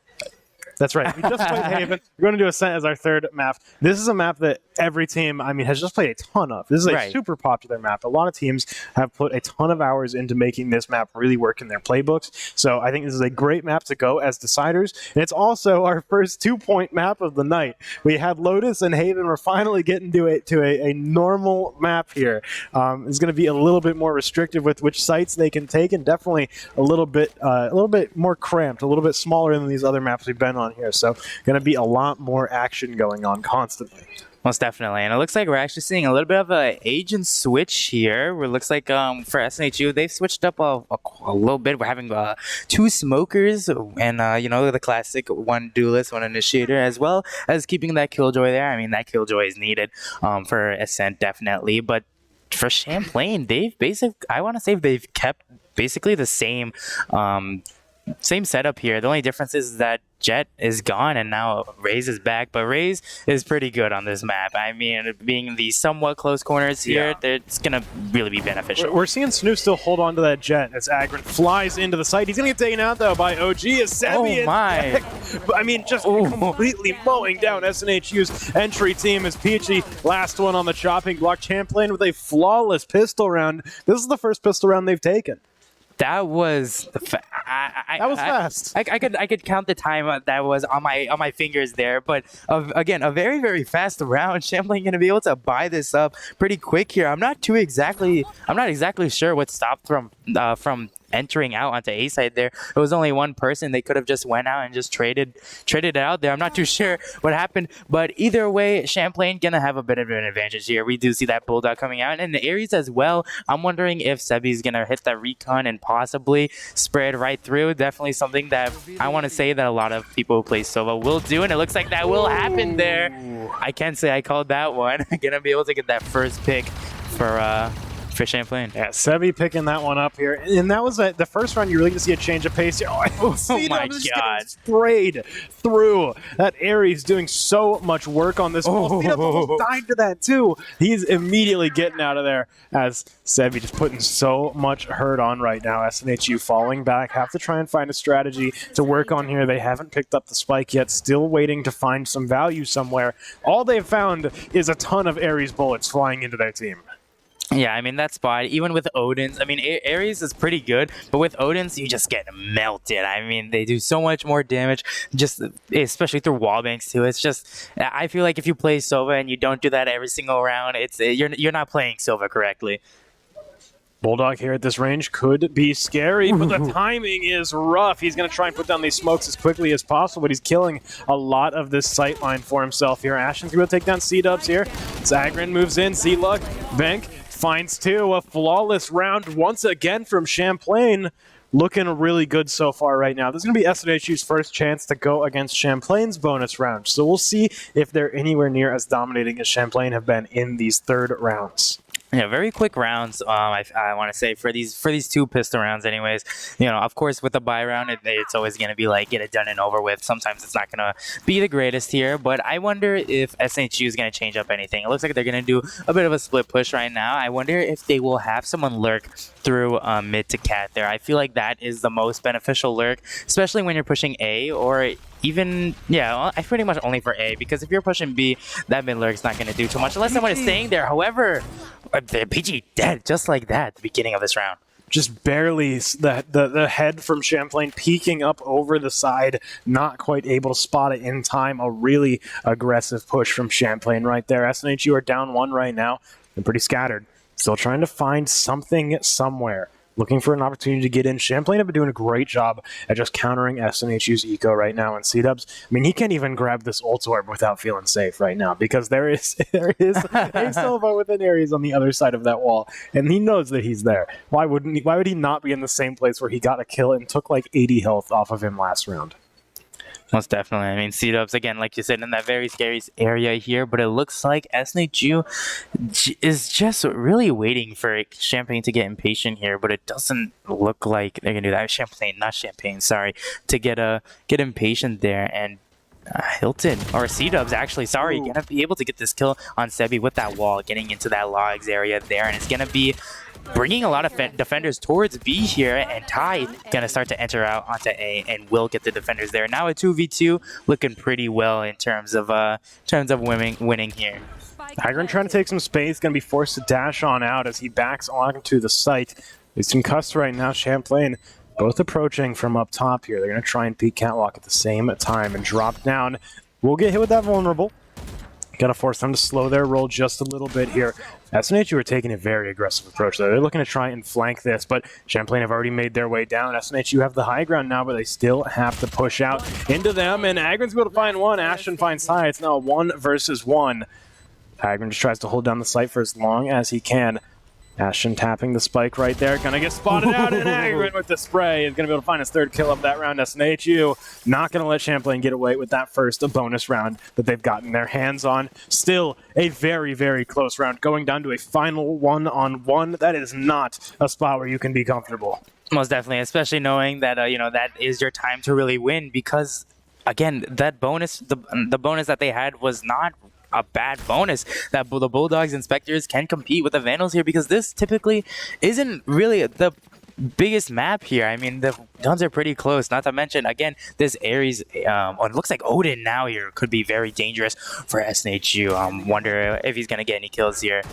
That's right. We just played Haven. We're going to do Ascent as our third map. This is a map that every team, has just played a ton of. This is a super popular map. A lot of teams have put a ton of hours into making this map really work in their playbooks. So I think this is a great map to go as deciders. And it's also our first 2-point map of the night. We had Lotus and Haven. We're finally getting to a normal map here. It's going to be a little bit more restrictive with which sites they can take, and definitely a little bit more cramped, a little bit smaller than these other maps we've been on here, so going to be a lot more action going on constantly. Most definitely, and it looks like we're actually seeing a little bit of an agent switch here. Where it looks like for SNHU, they've switched up a little bit. We're having 2 smokers and the classic 1 duelist, 1 initiator, as well as keeping that killjoy there. I mean, that killjoy is needed for Ascent definitely, but for Champlain, I want to say they've kept basically the same setup here. The only difference is that Jet is gone and now Raze is back, but Raze is pretty good on this map. I mean, being in the somewhat close corners here, it's going to really be beneficial. We're seeing SNHU still hold on to that Jet as Agron flies into the site. He's going to get taken out, though, by OG as Sebi. Oh, my. I mean, just completely mowing down SNHU's entry team as Peachy, last one on the chopping block. Champlain with a flawless pistol round. This is the first pistol round they've taken. That was fast. I could count the time that was on my fingers there, but again, a very, very fast round. Champlain going to be able to buy this up pretty quick here. I'm not exactly sure what stopped from entering out onto A side there. It was only one person. They could have just went out and just traded it out there. I'm not too sure what happened, but either way, Champlain gonna have a bit of an advantage here. We do see that Bulldog coming out, and the Ares as well. I'm wondering if Sebi's gonna hit that recon and possibly spread right through. Definitely something that I want to say that a lot of people who play Sova will do, and it looks like that will happen there. I can't say I called that one. Gonna be able to get that first pick for Champlain. Yeah, Sebi picking that one up here. And that was the first round you really get to see a change of pace here. Oh my God. Sprayed through. That Ares doing so much work on this. Almost died to that too. He's immediately getting out of there as Sebi just putting so much hurt on right now. SNHU falling back. Have to try and find a strategy to work on here. They haven't picked up the spike yet. Still waiting to find some value somewhere. All they've found is a ton of Ares bullets flying into their team. Yeah, I mean, that spot, even with Odin's, I mean, Ares is pretty good, but with Odin's, you just get melted. I mean, they do so much more damage, just especially through wallbangs, too. It's just, I feel like if you play Sova and you don't do that every single round, you're not playing Sova correctly. Bulldog here at this range could be scary, but the timing is rough. He's going to try and put down these smokes as quickly as possible, but he's killing a lot of this sight line for himself here. Ashen's going to take down C-Dubs here. Zagrin moves in. C-Lug, Venk finds 2. A flawless round once again from Champlain. Looking really good so far right now. This is going to be SNHU's first chance to go against Champlain's bonus round. So we'll see if they're anywhere near as dominating as Champlain have been in these third rounds. Yeah, very quick rounds. I want to say for these 2 pistol rounds, anyways. Of course, with the buy round, it's always going to be like get it done and over with. Sometimes it's not going to be the greatest here, but I wonder if SNHU is going to change up anything. It looks like they're going to do a bit of a split push right now. I wonder if they will have someone lurk through mid to cat there. I feel like that is the most beneficial lurk, especially when you're pushing A or even, I pretty much only for A, because if you're pushing B, that mid lurk's not going to do too much unless someone is staying there. However, the PG dead just like that at the beginning of this round. Just barely the head from Champlain peeking up over the side, not quite able to spot it in time. A really aggressive push from Champlain right there. SNHU are down 1 right now. They're pretty scattered. Still trying to find something somewhere. Looking for an opportunity to get in. Champlain have been doing a great job at just countering SNHU's eco right now. And C-Dubs, I mean, he can't even grab this ult orb without feeling safe right now, because there is a Sova with an Ares on the other side of that wall, and he knows that he's there. Why would he not be in the same place where he got a kill and took like 80 health off of him last round? Most definitely. I mean, C-Dubs, again, like you said, in that very scary area here, but it looks like SNHU is just really waiting for Champlain to get impatient here, but it doesn't look like they're going to do that. Champagne, sorry, to get impatient there. And Hilton, or C-Dubs actually, sorry, going to be able to get this kill on Sebi with that wall, getting into that logs area there, and it's going to be bringing a lot of defenders towards B here, and Ty gonna start to enter out onto A and will get the defenders there. Now a 2v2 looking pretty well in terms of winning here. Hagren trying to take some space, gonna be forced to dash on out as he backs onto the site. He's concussed right now. Champlain both approaching from up top here. They're gonna try and peek catwalk at the same time and drop down. We'll get hit with that vulnerable. Gonna force them to slow their roll just a little bit here. SNHU are taking a very aggressive approach though. They're looking to try and flank this, but Champlain have already made their way down. SNHU have the high ground now, but they still have to push out into them, and Agron's able to find one. Ashton finds Ty. It's now a 1 versus 1. Agron just tries to hold down the site for as long as he can. Ashton tapping the spike right there. Gonna get spotted out, and Agron with the spray is gonna be able to find his 3rd kill of that round. SNHU not gonna let Champlain get away with that first bonus round that they've gotten their hands on. Still a very, very close round, going down to a final 1-on-1. That is not a spot where you can be comfortable. Most definitely, especially knowing that that is your time to really win, because again, that bonus, the bonus that they had was not a bad bonus. That the Bulldogs and Spectres can compete with the Vandals here, because this typically isn't really the biggest map here. I mean, the guns are pretty close, not to mention, again, this Ares, it looks like Odin now here could be very dangerous for SNHU. Wonder if he's going to get any kills here.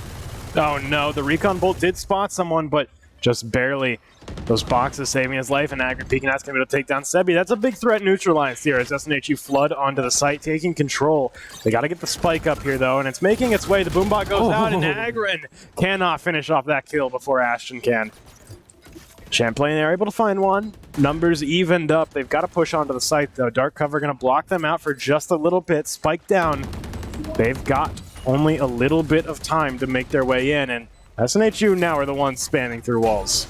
Oh no, the Recon Bolt did spot someone, but just barely. Those boxes saving his life, and Agron peeking out's going to be able to take down Sebi. That's a big threat neutralized here as SNHU flood onto the site, taking control. They got to get the spike up here, though, and it's making its way. The boombot goes out, and Agron cannot finish off that kill before Ashton can. Champlain, they're able to find one. Numbers evened up. They've got to push onto the site, though. Dark cover going to block them out for just a little bit. Spike down. They've got only a little bit of time to make their way in, and SNHU now are the ones spamming through walls.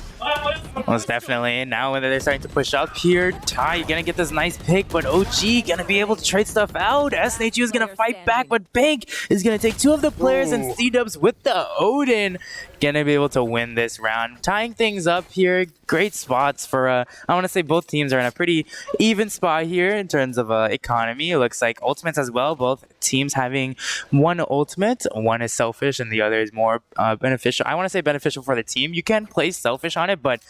Most definitely. And now when they're starting to push up here, Ty gonna get this nice pick, but OG gonna be able to trade stuff out. SNHU is gonna fight back, but Bank is gonna take 2 of the players, and C-Dubs with the Odin gonna be able to win this round. Tying things up here. Great spots for, I want to say both teams are in a pretty even spot here in terms of economy. It looks like ultimates as well. Both teams having 1 ultimate. One is selfish and the other is more beneficial. I want to say beneficial for the team. You can play selfish on it, but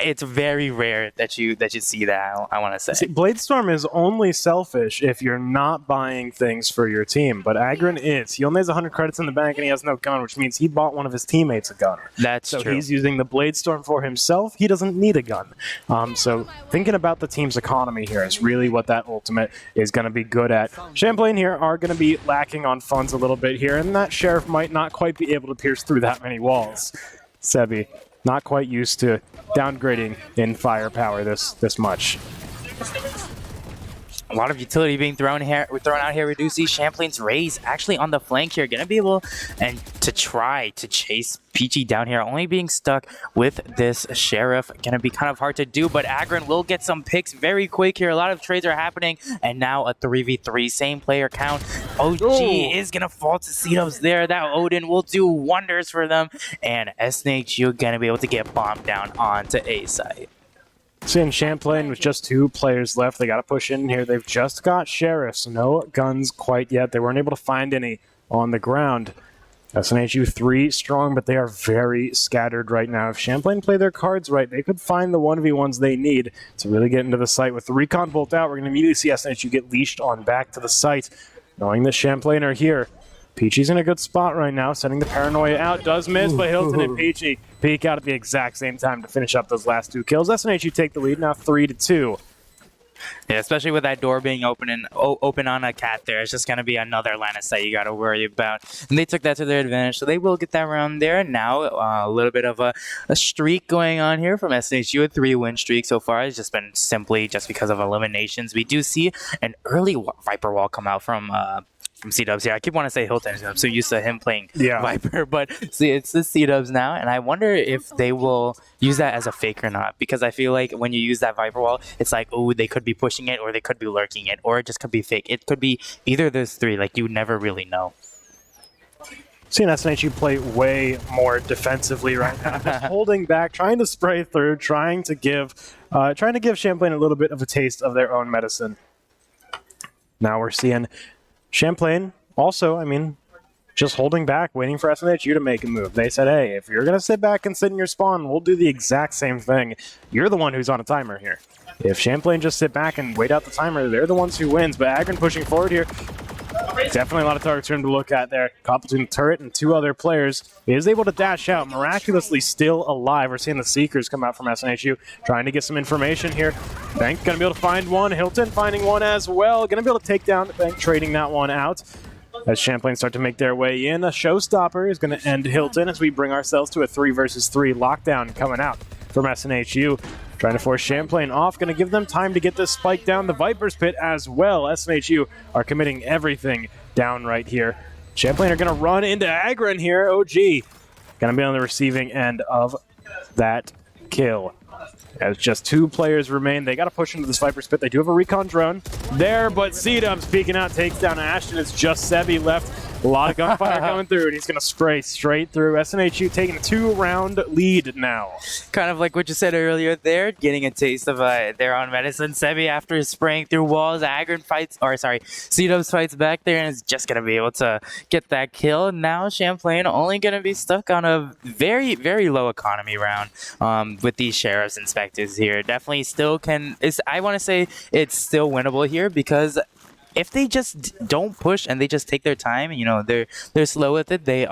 it's very rare that you see that, I want to say. See, Bladestorm is only selfish if you're not buying things for your team, but Agron is. He only has 100 credits in the bank and he has no gun, which means he bought one of his teammates a gun. That's so true. He's using the Bladestorm for himself. He doesn't need a gun. So thinking about the team's economy here is really what that ultimate is going to be good at. Champlain here are going to be lacking on funds a little bit here, and that Sheriff might not quite be able to pierce through that many walls. Sebi, not quite used to downgrading in firepower this much. A lot of utility being thrown out here. We do see Champlain's Rays actually on the flank here, gonna be able to try to chase Peachy down here, only being stuck with this Sheriff. Gonna be kind of hard to do, but Agron will get some picks very quick here. A lot of trades are happening, and now a 3v3, same player count. OG is gonna fall to C-Dubs there. That Odin will do wonders for them, and SNHU gonna be able to get bombed down onto A site. Seeing Champlain with just 2 players left, they got to push in here. They've just got Sheriffs, no guns quite yet. They weren't able to find any on the ground. SNHU 3 strong, but they are very scattered right now. If Champlain play their cards right, they could find the 1v1s they need to really get into the site. With the Recon Bolt out, we're going to immediately see SNHU get leashed on back to the site. Knowing that Champlain are here, Peachy's in a good spot right now, sending the Paranoia out. Does miss, but Hilton and Peachy peek out at the exact same time to finish up those last 2 kills. SNHU take the lead now 3-2. Yeah, especially with that door being open on a cat there. It's just going to be another line of sight you got to worry about. And they took that to their advantage, so they will get that round there. Now, a little bit of a streak going on here from SNHU. A 3-win streak so far. It's just been simply just because of eliminations. We do see an early Viper wall come out from from C-Dubs here. I keep wanting to say Hilton. I'm so used to him playing Yeah. Viper, but see, it's the C-Dubs now, and I wonder if they will use that as a fake or not, because I feel like when you use that Viper wall, it's like, oh, they could be pushing it, or they could be lurking it, or it just could be fake. It could be either of those three. Like, you never really know. Seeing SNHU play way more defensively right now, just holding back, trying to spray through, trying to give Champlain a little bit of a taste of their own medicine. Now we're seeing Champlain also, I mean, just holding back, waiting for SNHU to make a move. They said, hey, if you're going to sit back and sit in your spawn, we'll do the exact same thing. You're the one who's on a timer here. If Champlain just sit back and wait out the timer, they're the ones who wins. But Agron pushing forward here. Definitely a lot of targets for him to look at there. Caught between the turret and two other players. He is able to dash out, miraculously still alive. We're seeing the Seekers come out from SNHU, trying to get some information here. Bank going to be able to find one. Hilton finding one as well. Going to be able to take down Bank, trading that one out. As Champlain start to make their way in, a showstopper is going to end Hilton as we bring ourselves to a 3 versus 3 lockdown coming out from SNHU. Trying to force Champlain off, going to give them time to get this spike down the Viper's Pit as well. SNHU are committing everything down right here. Champlain are going to run into Agron here. OG going to be on the receiving end of that kill. As just 2 players remain, they got to push into this Viper's Pit. They do have a recon drone there, but C-Dubs peeking out, takes down Ashton. It's just Sebi left. A lot of gunfire coming through, and he's going to spray straight through. SNHU taking a 2-round lead now. Kind of like what you said earlier there, getting a taste of their own medicine. Sebi, after spraying through walls, Agron fights, or sorry, C-Dubs fights back there and is just going to be able to get that kill. Now Champlain only going to be stuck on a very, very low economy round with these Sheriffs Inspectors here. Definitely still I want to say it's still winnable here, because if they just don't push and they just take their time, you know, they're slow with it, they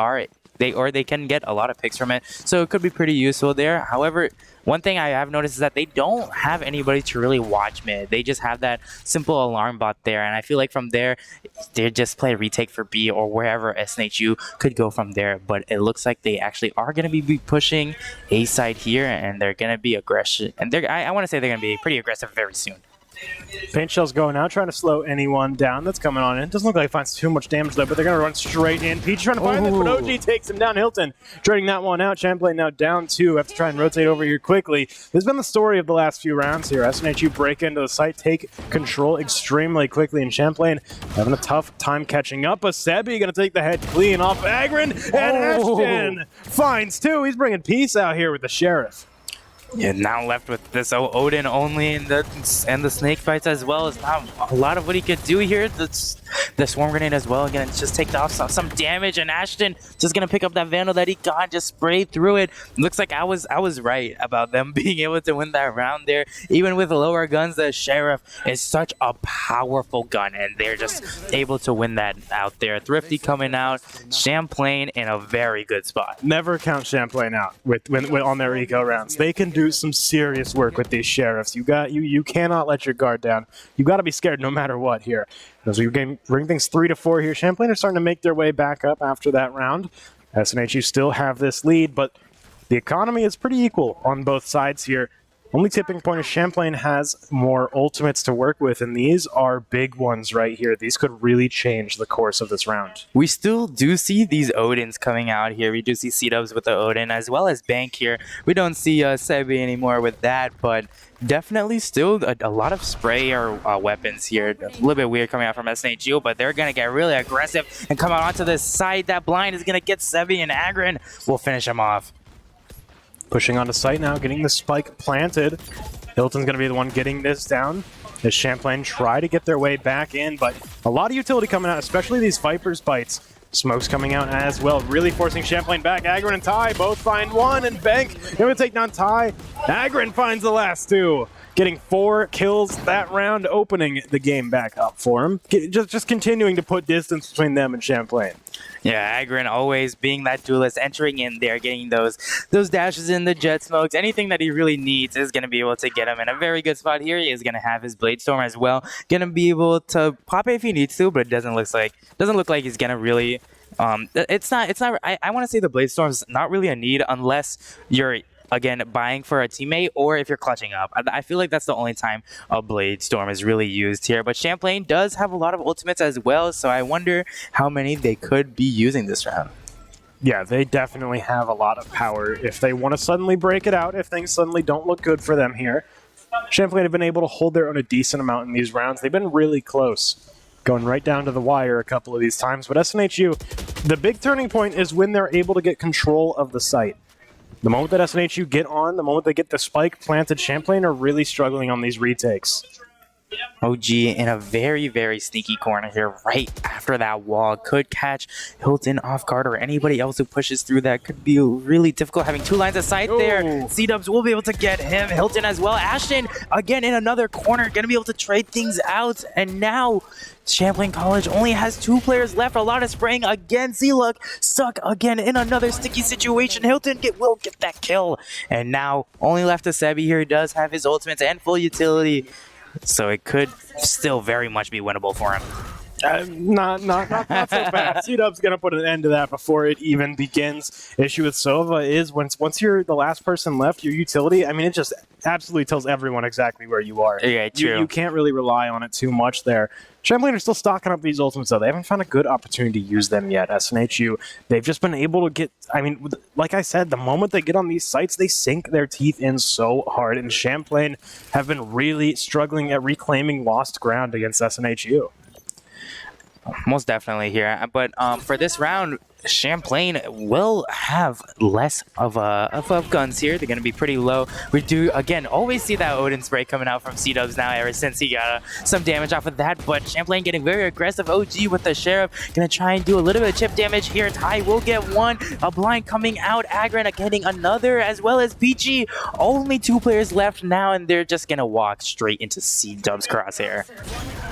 can get a lot of picks from it. So it could be pretty useful there. However, one thing I have noticed is that they don't have anybody to really watch mid. They just have that simple alarm bot there, and I feel like from there, they just play retake for B or wherever SNHU could go from there. But it looks like they actually are going to be pushing A side here, and they're going to be aggressive. And I want to say they're going to be pretty aggressive very soon. Paint Shell's going out, trying to slow anyone down that's coming on in. Doesn't look like he finds too much damage though, but they're going to run straight in. Peach trying to find this, but OG takes him down. Hilton trading that one out. Champlain now down 2. Have to try and rotate over here quickly. This has been the story of the last few rounds here. SNHU break into the site, take control extremely quickly, and Champlain having a tough time catching up. A Sebi going to take the head clean off Agron, and Ashton finds 2. He's bringing peace out here with the Sheriff. Yeah, now left with this Odin only and the snake fights as well. Is not a lot of what he could do here. The swarm grenade as well. Again, just take off some damage, and Ashton just gonna pick up that Vandal that he got, just spray through it. Looks like I was right about them being able to win that round there. Even with lower guns, the Sheriff is such a powerful gun, and they're just able to win that out there. Thrifty coming out, Champlain in a very good spot. Never count Champlain out with on their eco rounds. They can do some serious work with these Sheriffs. You cannot let your guard down. You got to be scared no matter what here. As we bring things 3-4 here, Champlain are starting to make their way back up after that round. SNHU still have this lead, but the economy is pretty equal on both sides here. Only tipping point is Champlain has more ultimates to work with, and these are big ones right here. These could really change the course of this round. We still do see these Odins coming out here. We do see C-Dubs with the Odin, as well as Bank here. We don't see Sebi anymore with that, but definitely still a lot of spray or weapons here. A little bit weird coming out from SNHU, but they're going to get really aggressive and come out onto this side. That blind is going to get Sebi, and Agron will finish him off. Pushing onto site now, getting the spike planted. Hilton's going to be the one getting this down as Champlain try to get their way back in, but a lot of utility coming out, especially these Viper's bites. Smoke's coming out as well, really forcing Champlain back. Agron and Ty both find one, and Bank going to take down Ty. Agron finds the last 2, getting 4 kills that round, opening the game back up for him. Just continuing to put distance between them and Champlain. Yeah, Agron always being that duelist, entering in there, getting those dashes in, the jet smokes. Anything that he really needs is going to be able to get him in a very good spot here. He is going to have his Blade Storm as well. Going to be able to pop it if he needs to, but it doesn't look like he's going to really... I want to say the Blade Storm's not really a need unless you're again, buying for a teammate, or if you're clutching up. I feel like that's the only time a Blade Storm is really used here. But Champlain does have a lot of ultimates as well, so I wonder how many they could be using this round. Yeah, they definitely have a lot of power if they want to suddenly break it out, if things suddenly don't look good for them here. Champlain have been able to hold their own a decent amount in these rounds. They've been really close, going right down to the wire a couple of these times. But SNHU, the big turning point is when they're able to get control of the site. The moment that SNHU get on, the moment they get the spike planted, Champlain are really struggling on these retakes. OG in a very, very sneaky corner here right after that wall. Could catch Hilton off guard, or anybody else who pushes through that. Could be really difficult having two lines of sight there. C-Dubs will be able to get him. Hilton as well. Ashton again in another corner, gonna be able to trade things out. And now Champlain College only has 2 players left. A lot of spraying again. Z-Luck stuck again in another sticky situation. Hilton will get that kill. And now only left a Sebi here. He does have his ultimates and full utility, so it could still very much be winnable for him. Not so fast. C-Dub's going to put an end to that before it even begins. Issue with Sova is once you're the last person left, your utility, I mean, it just absolutely tells everyone exactly where you are. Yeah, true. You can't really rely on it too much there. Champlain are still stocking up these ultimates, though. They haven't found a good opportunity to use them yet. SNHU, they've just been able to get, I mean, like I said, the moment they get on these sites, they sink their teeth in so hard. And Champlain have been really struggling at reclaiming lost ground against SNHU. Most definitely here. But for this round, Champlain will have less of guns here. They're going to be pretty low. We do, again, always see that Odin spray coming out from C-Dubs now ever since he got some damage off of that. But Champlain getting very aggressive. OG with the Sheriff. Going to try and do a little bit of chip damage here. Ty will get one. A blind coming out. Agran getting another, as well as Peachy. Only 2 players left now, and they're just going to walk straight into C-Dubs crosshair.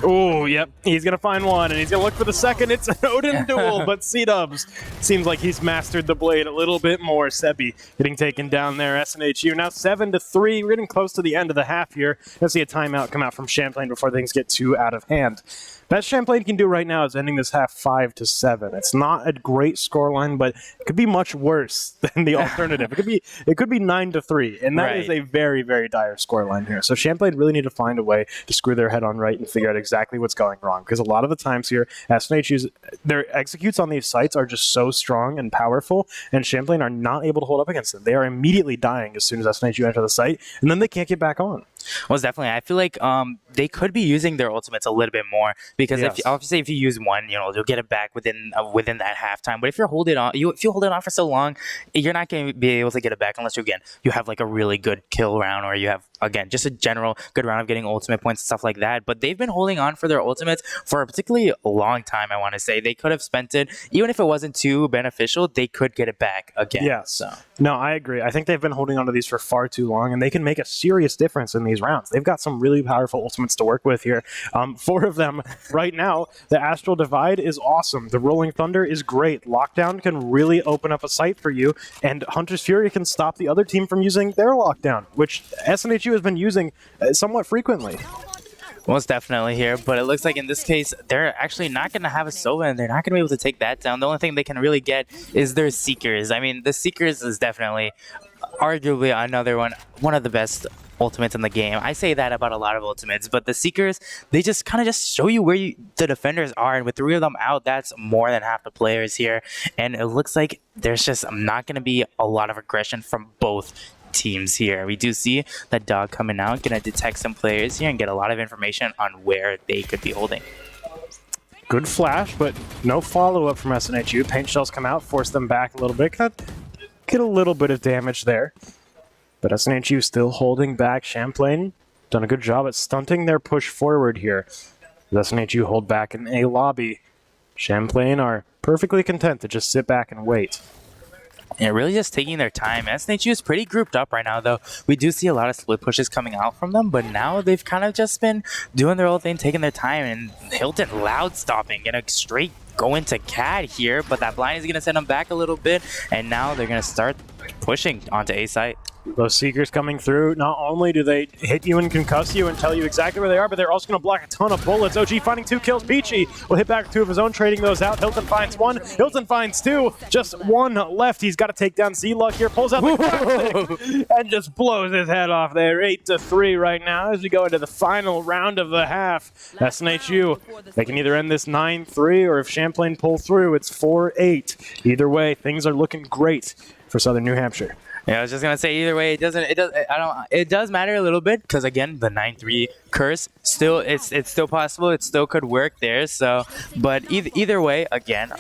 Oh, yep. He's going to find one, and he's going to look for the second. It's an Odin duel, but C-Dubs seems like he's mastered the blade a little bit more. Sebi getting taken down there. SNHU now 7-3. We're getting close to the end of the half here. Let's see a timeout come out from Champlain before things get too out of hand. Best Champlain can do right now is ending this half 5-7. It's not a great scoreline, but it could be much worse than the alternative. It could be 9-3, and that is a very, very dire scoreline here. So Champlain really need to find a way to screw their head on right and figure out exactly what's going wrong, because a lot of the times here, SNHU's their executes on these sites are just so strong and powerful, and Champlain are not able to hold up against them. They are immediately dying as soon as SNHU enter the site, and then they can't get back on. Well, definitely. I feel like they could be using their ultimates a little bit more, because obviously if you use one, you'll get it back within that halftime. But if you hold it on, for so long, you're not going to be able to get it back unless you have like a really good kill round, or you have, again, just a general good round of getting ultimate points and stuff like that. But they've been holding on for their ultimates for a particularly long time. I want to say they could have spent it, even if it wasn't too beneficial, they could get it back again. Yes. So. No, I agree. I think they've been holding on to these for far too long, and they can make a serious difference in these rounds. They've got some really powerful ultimates to work with here. 4 of them right now. The Astral Divide is awesome. The Rolling Thunder is great. Lockdown can really open up a site for you, and Hunter's Fury can stop the other team from using their lockdown, which SNHU has been using somewhat frequently. Most definitely here, but it looks like in this case, they're actually not going to have a Sova, and they're not going to be able to take that down. The only thing they can really get is their Seekers. I mean, the Seekers is definitely, arguably, another one of the best ultimates in the game. I say that about a lot of ultimates, but the Seekers, they just kind of just show you where the defenders are, and with 3 of them out, that's more than half the players here, and it looks like there's just not going to be a lot of aggression from both teams here. We do see that Dog coming out, gonna detect some players here and get a lot of information on where they could be holding. Good flash, but no follow-up from SNHU. Paint shells come out, force them back a little bit. Get a little bit of damage there. But SNHU still holding back. Champlain done a good job at stunting their push forward here. As SNHU hold back in A lobby, Champlain are perfectly content to just sit back and wait. Yeah, really just taking their time. SNHU is pretty grouped up right now, though. We do see a lot of split pushes coming out from them, but now they've kind of just been doing their own thing, taking their time, and Hilton loud stopping, gonna straight go into CAD here, but that blind is gonna send them back a little bit, and now they're gonna start pushing onto A site. Those Seekers coming through, not only do they hit you and concuss you and tell you exactly where they are, but they're also going to block a ton of bullets. OG finding 2 kills. Peachy will hit back 2 of his own, trading those out. Hilton finds 1. Hilton finds 2. Just 1 left. He's got to take down Z-Luck here. Pulls out the classic and just blows his head off there. 8-3 right now as we go into the final round of the half. SNHU, they can either end this 9-3 or if Champlain pull through, it's 4-8. Either way, things are looking great for Southern New Hampshire. Yeah, I was just gonna say either way, it does matter a little bit because again, the 9-3 curse still it's still possible. It still could work there. So, but either way, again,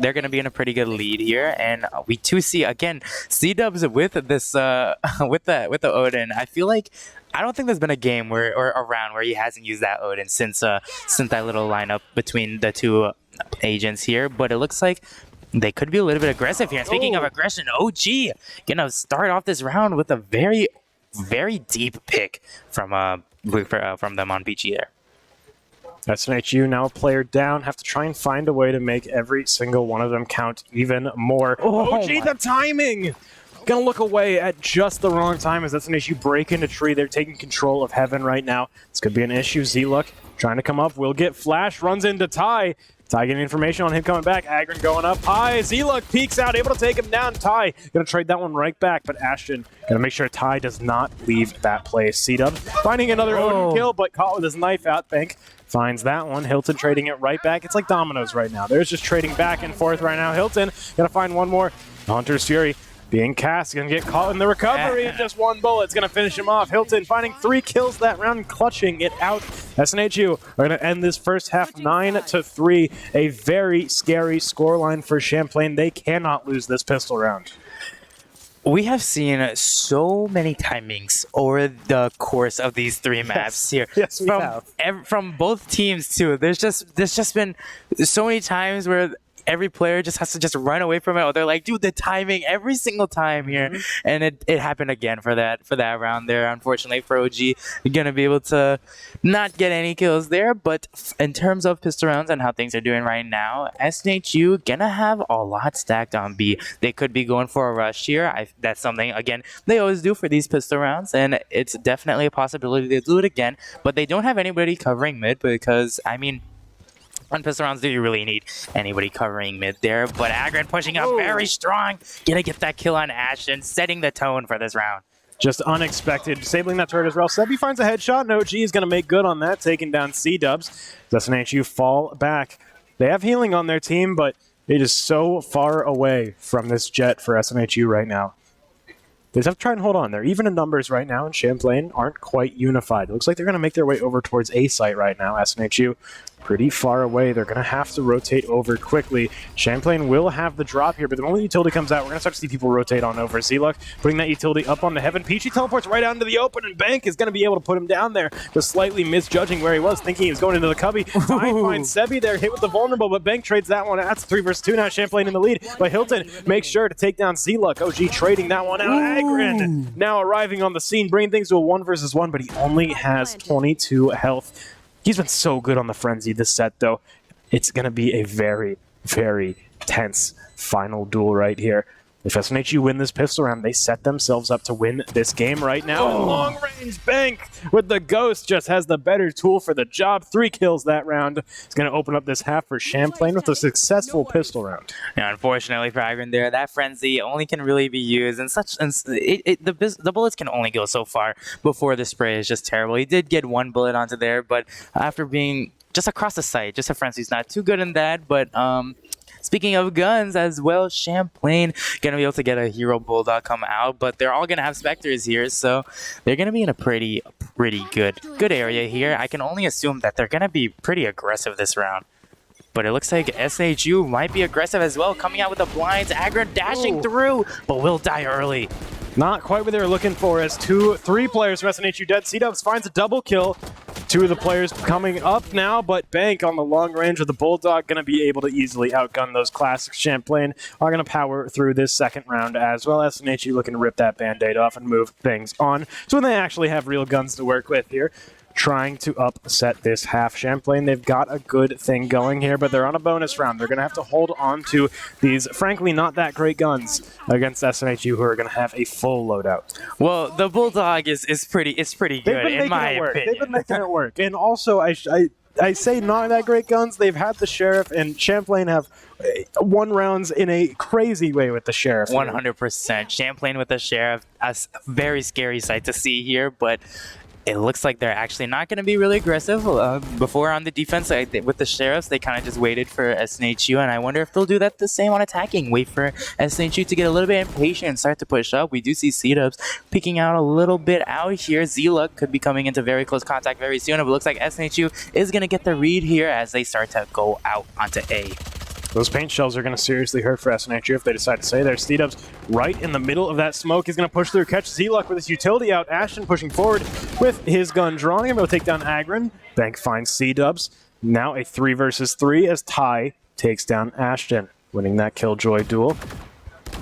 they're gonna be in a pretty good lead here, and we too see again C-Dubs with this with the Odin. I feel like I don't think there's been a game or a round where he hasn't used that Odin since that little lineup between the two agents here. But it looks like they could be a little bit aggressive here. And speaking of aggression, OG gonna start off this round with a very, very deep pick from them on Peachy there. SNHU now a player down, have to try and find a way to make every single one of them count even more. OG, the timing! Gonna look away at just the wrong time as SNHU break into tree. They're taking control of heaven right now. This could be an issue. Z-Luck trying to come up, will get flash, runs into Ty. Ty getting information on him coming back. Agron going up high. Z-Luck peeks out, able to take him down. Ty gonna trade that one right back, but Ashton gonna make sure Ty does not leave that place. C-Dub finding another Odin kill, but caught with his knife out. Bank finds that one. Hilton trading it right back. It's like dominoes right now. They're just trading back and forth right now. Hilton gonna find one more. Hunter's Fury being cast, gonna get caught in the recovery, and just 1 bullet's gonna finish him off. Hilton finding 3 kills that round, clutching it out. SNHU are gonna end this first half 9-3. A very scary scoreline for Champlain. They cannot lose this pistol round. We have seen so many timings over the course of these 3 maps here. Yes, we have. From both teams too. There's just been so many times where every player just has to just run away from it, or they're like, dude, the timing every single time here. And it happened again for that round there. Unfortunately for OG, you're gonna be able to not get any kills there. But in terms of pistol rounds and how things are doing right now, SNHU gonna have a lot stacked on B. They could be going for a rush here. That's something again they always do for these pistol rounds, and it's definitely a possibility to do it again. But they don't have anybody covering mid because I mean, on pistol rounds, do you really need anybody covering mid there? But Agron pushing up very strong. Gonna get that kill on Ashton, setting the tone for this round. Just unexpected. Disabling that turret as well. Sebi finds a headshot, and OG is going to make good on that, taking down C-Dubs. SNHU fall back. They have healing on their team, but it is so far away from this jet for SNHU right now. They just have to try and hold on. They're even in numbers right now, and Champlain aren't quite unified. It looks like they're going to make their way over towards A site right now. SNHU pretty far away. They're going to have to rotate over quickly. Champlain will have the drop here, but the moment the utility comes out, we're going to start to see people rotate on over. Z-Luck putting that utility up on the heaven. Peachy teleports right out into the open, and Bank is going to be able to put him down there, just slightly misjudging where he was, thinking he was going into the cubby. Finds Sebi there, hit with the vulnerable, but Bank trades that one. That's 3 versus 2 now. Champlain in the lead, but Hilton makes sure to take down Z-Luck. OG trading that one out. Agron now arriving on the scene, bringing things to a 1 versus 1, but he only has 22 health. He's been so good on the Frenzy this set, though. It's going to be a very, very tense final duel right here. If SNHU win this pistol round, they set themselves up to win this game right now. And long range Bank with the Ghost just has the better tool for the job. 3 kills that round. It's going to open up this half for Champlain with a successful pistol round. Yeah, unfortunately for Agron there, that Frenzy only can really be used, and the bullets can only go so far before the spray is just terrible. He did get 1 bullet onto there, but after being just across the sight, just a Frenzy's not too good in that, but speaking of guns as well, Champlain gonna be able to get a Hero Bulldog come out, but they're all gonna have Spectres here, so they're gonna be in a pretty good area here. I can only assume that they're gonna be pretty aggressive this round. But it looks like SNHU might be aggressive as well, coming out with the blinds. Agron dashing through, but will die early. Not quite what they were looking for as 3 players from SNHU dead. C-Dubs finds a double kill. 2 of the players coming up now, but Bank on the long range of the Bulldog going to be able to easily outgun those classics. Champlain are going to power through this second round as well. SNHU looking to rip that Band-Aid off and move things on. So when they actually have real guns to work with here. trying to upset this half. Champlain, they've got a good thing going here, but they're on a bonus round. They're going to have to hold on to these, frankly, not that great guns against SNHU, who are going to have a full loadout. Well, the Bulldog is pretty good, in my opinion. They've been making it work. And also, I say not that great guns. They've had the Sheriff, and Champlain have won rounds in a crazy way with the Sheriff. 100%. Champlain with the Sheriff, a very scary sight to see here, but it looks like they're actually not going to be really aggressive. Before on the defense side, with the Sheriffs, they kind of just waited for SNHU, and I wonder if they'll do that the same on attacking. Wait for SNHU to get a little bit impatient and start to push up. We do see C-Dubs peeking out a little bit out here. Z-Luck could be coming into very close contact very soon, but it looks like SNHU is going to get the read here as they start to go out onto A. Those paint shells are going to seriously hurt for SNHU if they decide to stay there. C-Dubs right in the middle of that smoke. He's going to push through, catch Z-Luck with his utility out. Ashton pushing forward with his gun drawn. He'll take down Agron. Bank finds C-Dubs. Now a 3 versus 3 as Ty takes down Ashton, winning that Killjoy duel.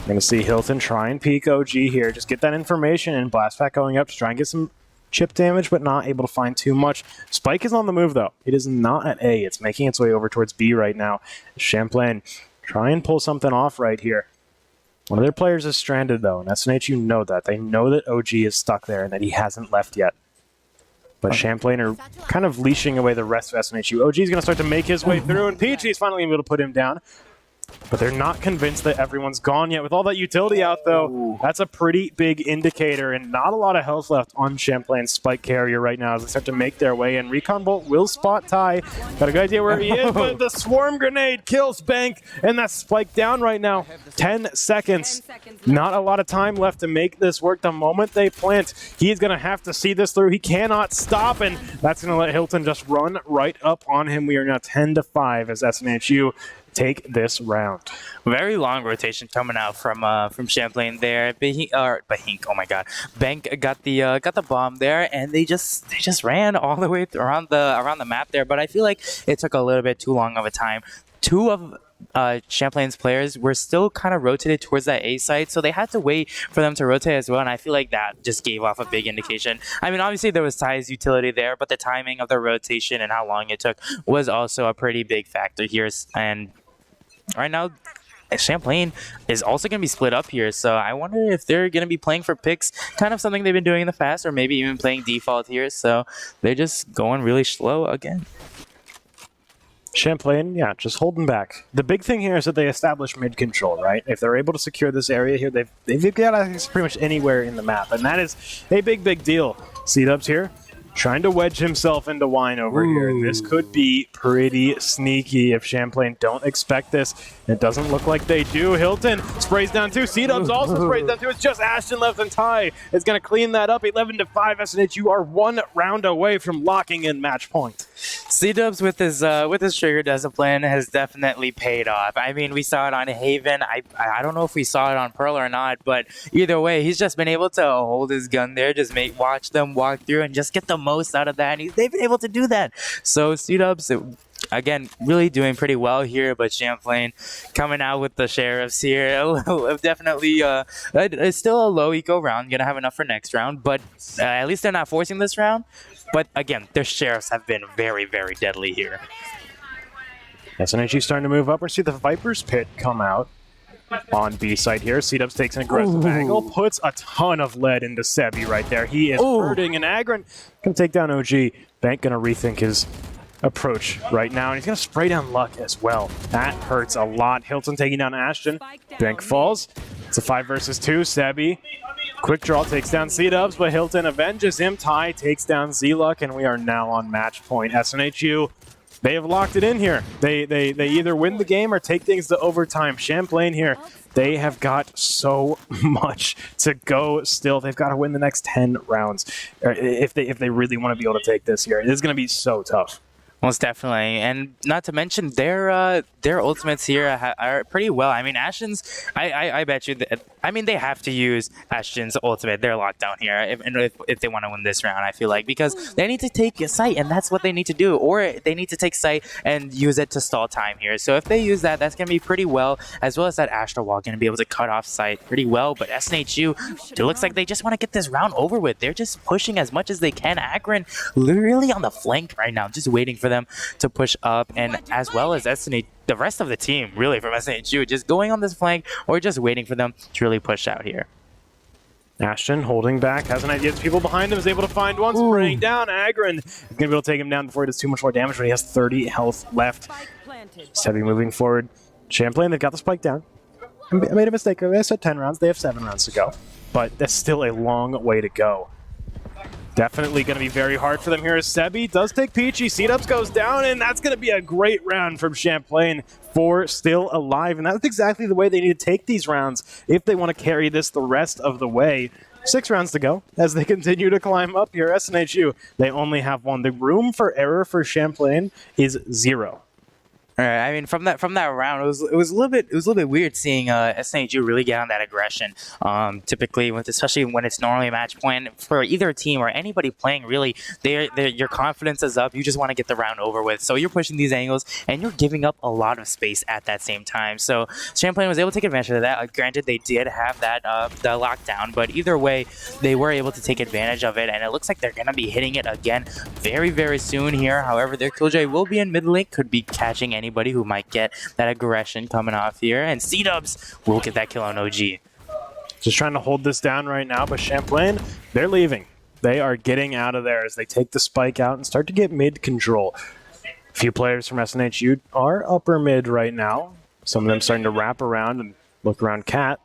Going to see Hilton try and peek OG here. Just get that information, and Blast Pack going up to try and get some chip damage, but not able to find too much. Spike is on the move, though. It is not at A. It's making its way over towards B right now. Champlain try and pull something off right here. One of their players is stranded, though, and SNHU know that. They know that OG is stuck there and that he hasn't left yet. But Champlain are kind of leashing away the rest of SNHU. OG is going to start to make his way through, and PG is finally able to put him down. But they're not convinced that everyone's gone yet. With all that utility out, though, that's a pretty big indicator, and not a lot of health left on Champlain's Spike carrier right now as they start to make their way in. Recon Bolt will spot Ty. Got a good idea where he is, but the Swarm Grenade kills Bank, and that's Spike down right now. 10 seconds. Not a lot of time left to make this work. The moment they plant, he's going to have to see this through. He cannot stop, and that's going to let Hilton just run right up on him. We are now 10-5 as SNHU take this round. Very long rotation coming out from Champlain there. Bahink, oh my god. Bank got the bomb there, and they just ran all the way around the map there, but I feel like it took a little bit too long of a time. Two of Champlain's players were still kind of rotated towards that A site, so they had to wait for them to rotate as well, and I feel like that just gave off a big indication. I mean, obviously there was Ty's utility there, but the timing of the rotation and how long it took was also a pretty big factor here, and right now Champlain is also going to be split up here, so I wonder if they're going to be playing for picks, kind of something they've been doing in the past, or maybe even playing default here, so they're just going really slow again. Champlain, yeah, just holding back. The big thing here is that they establish mid control, right? If they're able to secure this area here, they've got access pretty much anywhere in the map, and that is a big deal. C-Dubs here, trying to wedge himself into wine over here. This could be pretty sneaky if Champlain don't expect this. It doesn't look like they do. Hilton sprays down too. C-Dubs also sprays down too. It's just Ashton left, and Ty is going to clean that up. 11-5. SNHU are 1 round away from locking in match point. C-Dubs with his trigger discipline has definitely paid off. I mean, we saw it on Haven. I don't know if we saw it on Pearl or not, but either way, he's just been able to hold his gun there, just watch them walk through and just get the most out of that. And they've been able to do that. So C-Dubs, again, really doing pretty well here, but Champlain coming out with the Sheriffs here. Definitely, it's still a low eco round. Gonna have enough for next round, but at least they're not forcing this round. But again, their Sheriffs have been very deadly here. SNHU starting to move up. We see the Viper's Pit come out on B side here. C-Dubs takes an aggressive angle, puts a ton of lead into Sebi right there. He is hurting, and Agron can take down OG. Bank gonna rethink his approach right now, and he's gonna spray down Luck as well. That hurts a lot. Hilton taking down Ashton. Bank falls. It's a 5 versus 2. Sebi, quick draw, takes down C-Dubs, but Hilton avenges him. Ty takes down Z-Luck, and we are now on match point. SNHU, they have locked it in here. They either win the game or take things to overtime. Champlain here, they have got so much to go still. They've got to win the next 10 rounds if they really want to be able to take this here. It is going to be so tough. Most definitely, and not to mention their ultimates here are pretty well. I mean, Ashton's. I bet you that. I mean, they have to use Ashton's ultimate. Their lockdown here, if they want to win this round. I feel like because they need to take a site, and that's what they need to do, or they need to take site and use it to stall time here. So if they use that, that's gonna be pretty well, as well as that Astral Wall gonna be able to cut off site pretty well. But SNHU, it looks like they just want to get this round over with. They're just pushing as much as they can. Akron literally on the flank right now, just waiting for them to push up, and as well as SNH, the rest of the team really from SNHU just going on this flank or just waiting for them to really push out here. Ashton holding back, has an idea. People behind him, is able to find one, spraying down. Agron is going to be able to take him down before he does too much more damage, but he has 30 health left. Sebi moving forward. Champlain, they've got the spike down. I made a mistake. I said 10 rounds. They have 7 rounds to go, but that's still a long way to go. Definitely going to be very hard for them here as Sebi does take Peachy. Seedups goes down, and that's going to be a great round from Champlain for still alive. And that's exactly the way they need to take these rounds if they want to carry this the rest of the way. 6 rounds to go as they continue to climb up here. SNHU, they only have 1. The room for error for Champlain is 0. All right. I mean, from that round, it was a little bit weird seeing SNHU really get on that aggression. Typically, especially when it's normally a match point for either team or anybody playing, really, your confidence is up. You just want to get the round over with. So you're pushing these angles and you're giving up a lot of space at that same time. So Champlain was able to take advantage of that. Granted, they did have that the lockdown, but either way, they were able to take advantage of it. And it looks like they're gonna be hitting it again very, very soon here. However, their Killjoy will be in mid lane, could be catching anybody who might get that aggression coming off here, and C-Dubs will get that kill on OG. Just trying to hold this down right now, but Champlain, they're leaving. They are getting out of there as they take the spike out and start to get mid control. A few players from SNHU are upper mid right now. Some of them starting to wrap around and look around Cat.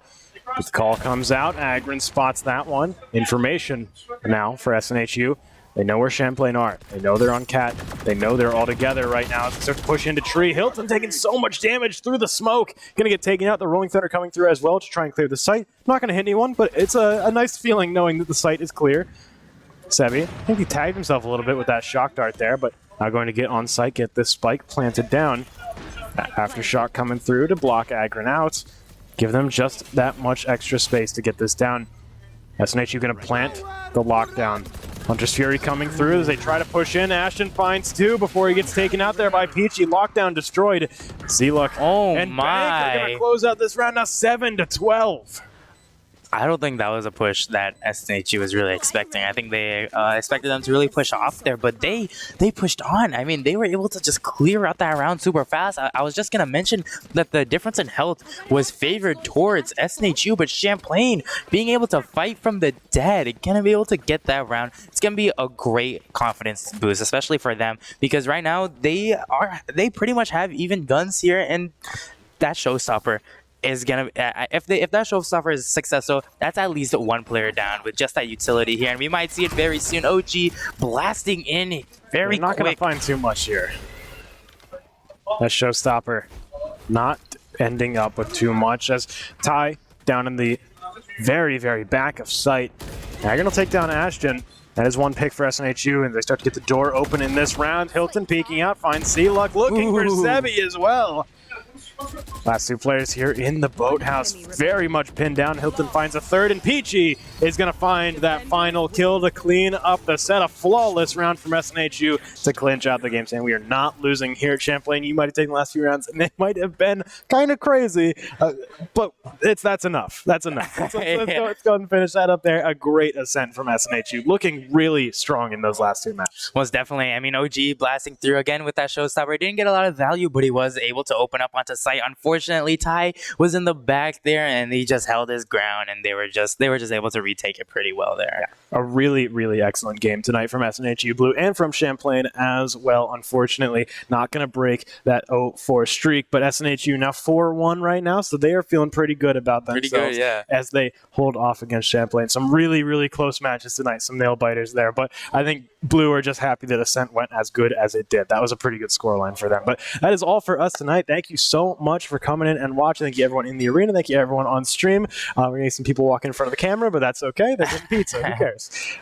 But the call comes out. Agron spots that one. Information now for SNHU. They know where Champlain are. They know they're on Cat. They know they're all together right now. As they start to push into Tree. Hilton taking so much damage through the smoke. Going to get taken out. The Rolling Thunder coming through as well to try and clear the site. Not going to hit anyone, but it's a nice feeling knowing that the site is clear. Sebi, I think he tagged himself a little bit with that shock dart there, but now going to get on site, get this spike planted down. Aftershock coming through to block Agron out. Give them just that much extra space to get this down. SNHU going to plant the lockdown. Hunter's Fury coming through as they try to push in. Ashton finds 2 before he gets taken out there by Peachy. Lockdown destroyed. Z-Luck and my. Bank are going to close out this round now 7-12. I don't think that was a push that SNHU was really expecting. I think they expected them to really push off there, but they pushed on. I mean, they were able to just clear out that round super fast. I was just going to mention that the difference in health was favored towards SNHU, but Champlain being able to fight from the dead, going to be able to get that round. It's going to be a great confidence boost, especially for them, because right now they pretty much have even guns here, and that showstopper is gonna if that showstopper is successful, that's at least 1 player down with just that utility here, and we might see it very soon. OG blasting in very quick. We're not gonna find too much here. That showstopper not ending up with too much as Ty down in the very, very back of sight. Agron will take down Ashton. That is 1 pick for SNHU, and they start to get the door open in this round. Hilton peeking out, finds C-Luck looking for Sebi as well. Last 2 players here in the boathouse, very much pinned down. Hilton finds a 3rd, and Peachy is going to find that final kill to clean up the set. A flawless round from SNHU to clinch out the game, saying we are not losing here at Champlain. You might have taken the last few rounds, and they might have been kind of crazy, but that's enough. That's enough. Let's go and finish that up there. A great ascent from SNHU, looking really strong in those last 2 matches. Most definitely. I mean, OG blasting through again with that showstopper. Didn't get a lot of value, but he was able to open up onto site. Unfortunately, Ty was in the back there, and he just held his ground, and they were just able to retake it pretty well there. Yeah. A really, really excellent game tonight from SNHU Blue and from Champlain as well. Unfortunately, not going to break that 0-4 streak, but SNHU now 4-1 right now, so they are feeling pretty good about themselves. Pretty good, yeah. As they hold off against Champlain. Some really, really close matches tonight, some nail biters there, but I think Blue are just happy that Ascent went as good as it did. That was a pretty good scoreline for them. But that is all for us tonight. Thank you so much for coming in and watching. Thank you everyone in the arena. Thank you everyone on stream. We're going to get some people walking in front of the camera, but that's okay. They're getting pizza. Who cares?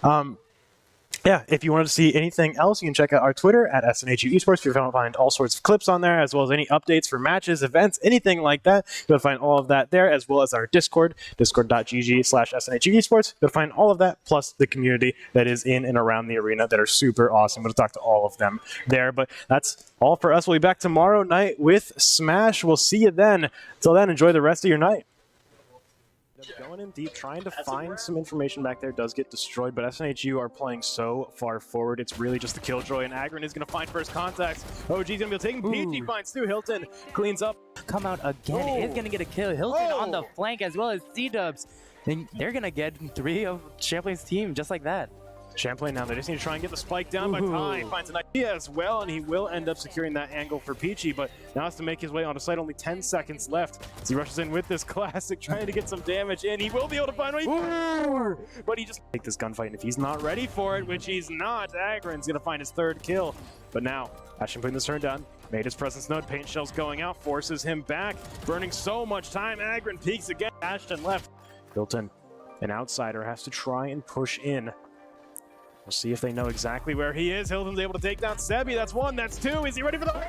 yeah, if you wanted to see anything else, you can check out our Twitter at SNHU Esports. You'll find all sorts of clips on there, as well as any updates for matches, events, anything like that. You'll find all of that there, as well as our Discord, discord.gg/SNHU Esports. You'll find all of that, plus the community that is in and around the arena that are super awesome. We'll talk to all of them there. But that's all for us. We'll be back tomorrow night with Smash. We'll see you then. Until then, enjoy the rest of your night. Going in deep, trying to find some information back there, does get destroyed, but SNHU are playing so far forward. It's really just the killjoy, and Agron is going to find first contacts. OG's going to be taking PG, finds two. Hilton cleans up. Come out again. Is going to get a kill. Hilton on the flank as well as C-Dubs. Then they're going to get 3 of Champlain's team just like that. Champlain now, they just need to try and get the spike down, but Ty finds an idea as well, and he will end up securing that angle for Peachy, but now has to make his way onto site. Only 10 seconds left as he rushes in with this classic, trying to get some damage in. He will be able to find way, but he just take this gunfight, and if he's not ready for it, which he's not, Agron's gonna find his 3rd kill. But now, Ashton putting this turn down, made his presence known, paint shells going out, forces him back, burning so much time. Agron peeks again, Ashton left. Hilton, an outsider, has to try and push in. We'll see if they know exactly where he is. Hilton's able to take down Sebi. That's 1, that's 2. Is he ready for the...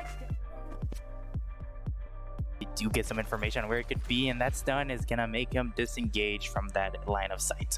We do get some information on where it could be, and that stun is going to make him disengage from that line of sight.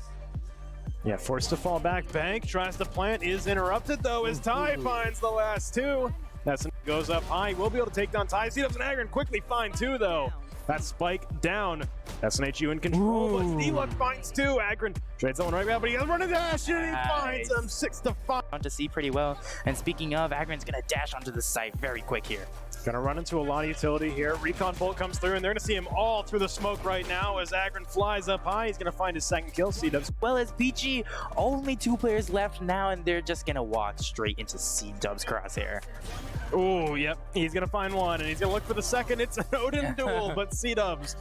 Yeah, forced to fall back. Bank tries to plant, is interrupted though as Ty finds the last 2. That's goes up high. We'll be able to take down Ty. C-Dubs and Agron quickly find 2 though. That spike down. SNHU in control, but D-Luck finds 2. Agron trades someone right now, but he has run a dash and he finds him 6-5. On to see pretty well. And speaking of, Agron's going to dash onto the site very quick here. Gonna run into a lot of utility here. Recon Bolt comes through, and they're gonna see him all through the smoke right now as Agron flies up high. He's gonna find his 2nd kill. C-Dubs. Well as Peachy, only 2 players left now, and they're just gonna walk straight into C-Dubs crosshair. Oh, yep. He's gonna find 1, and he's gonna look for the 2nd. It's an Odin duel, but C-Dubs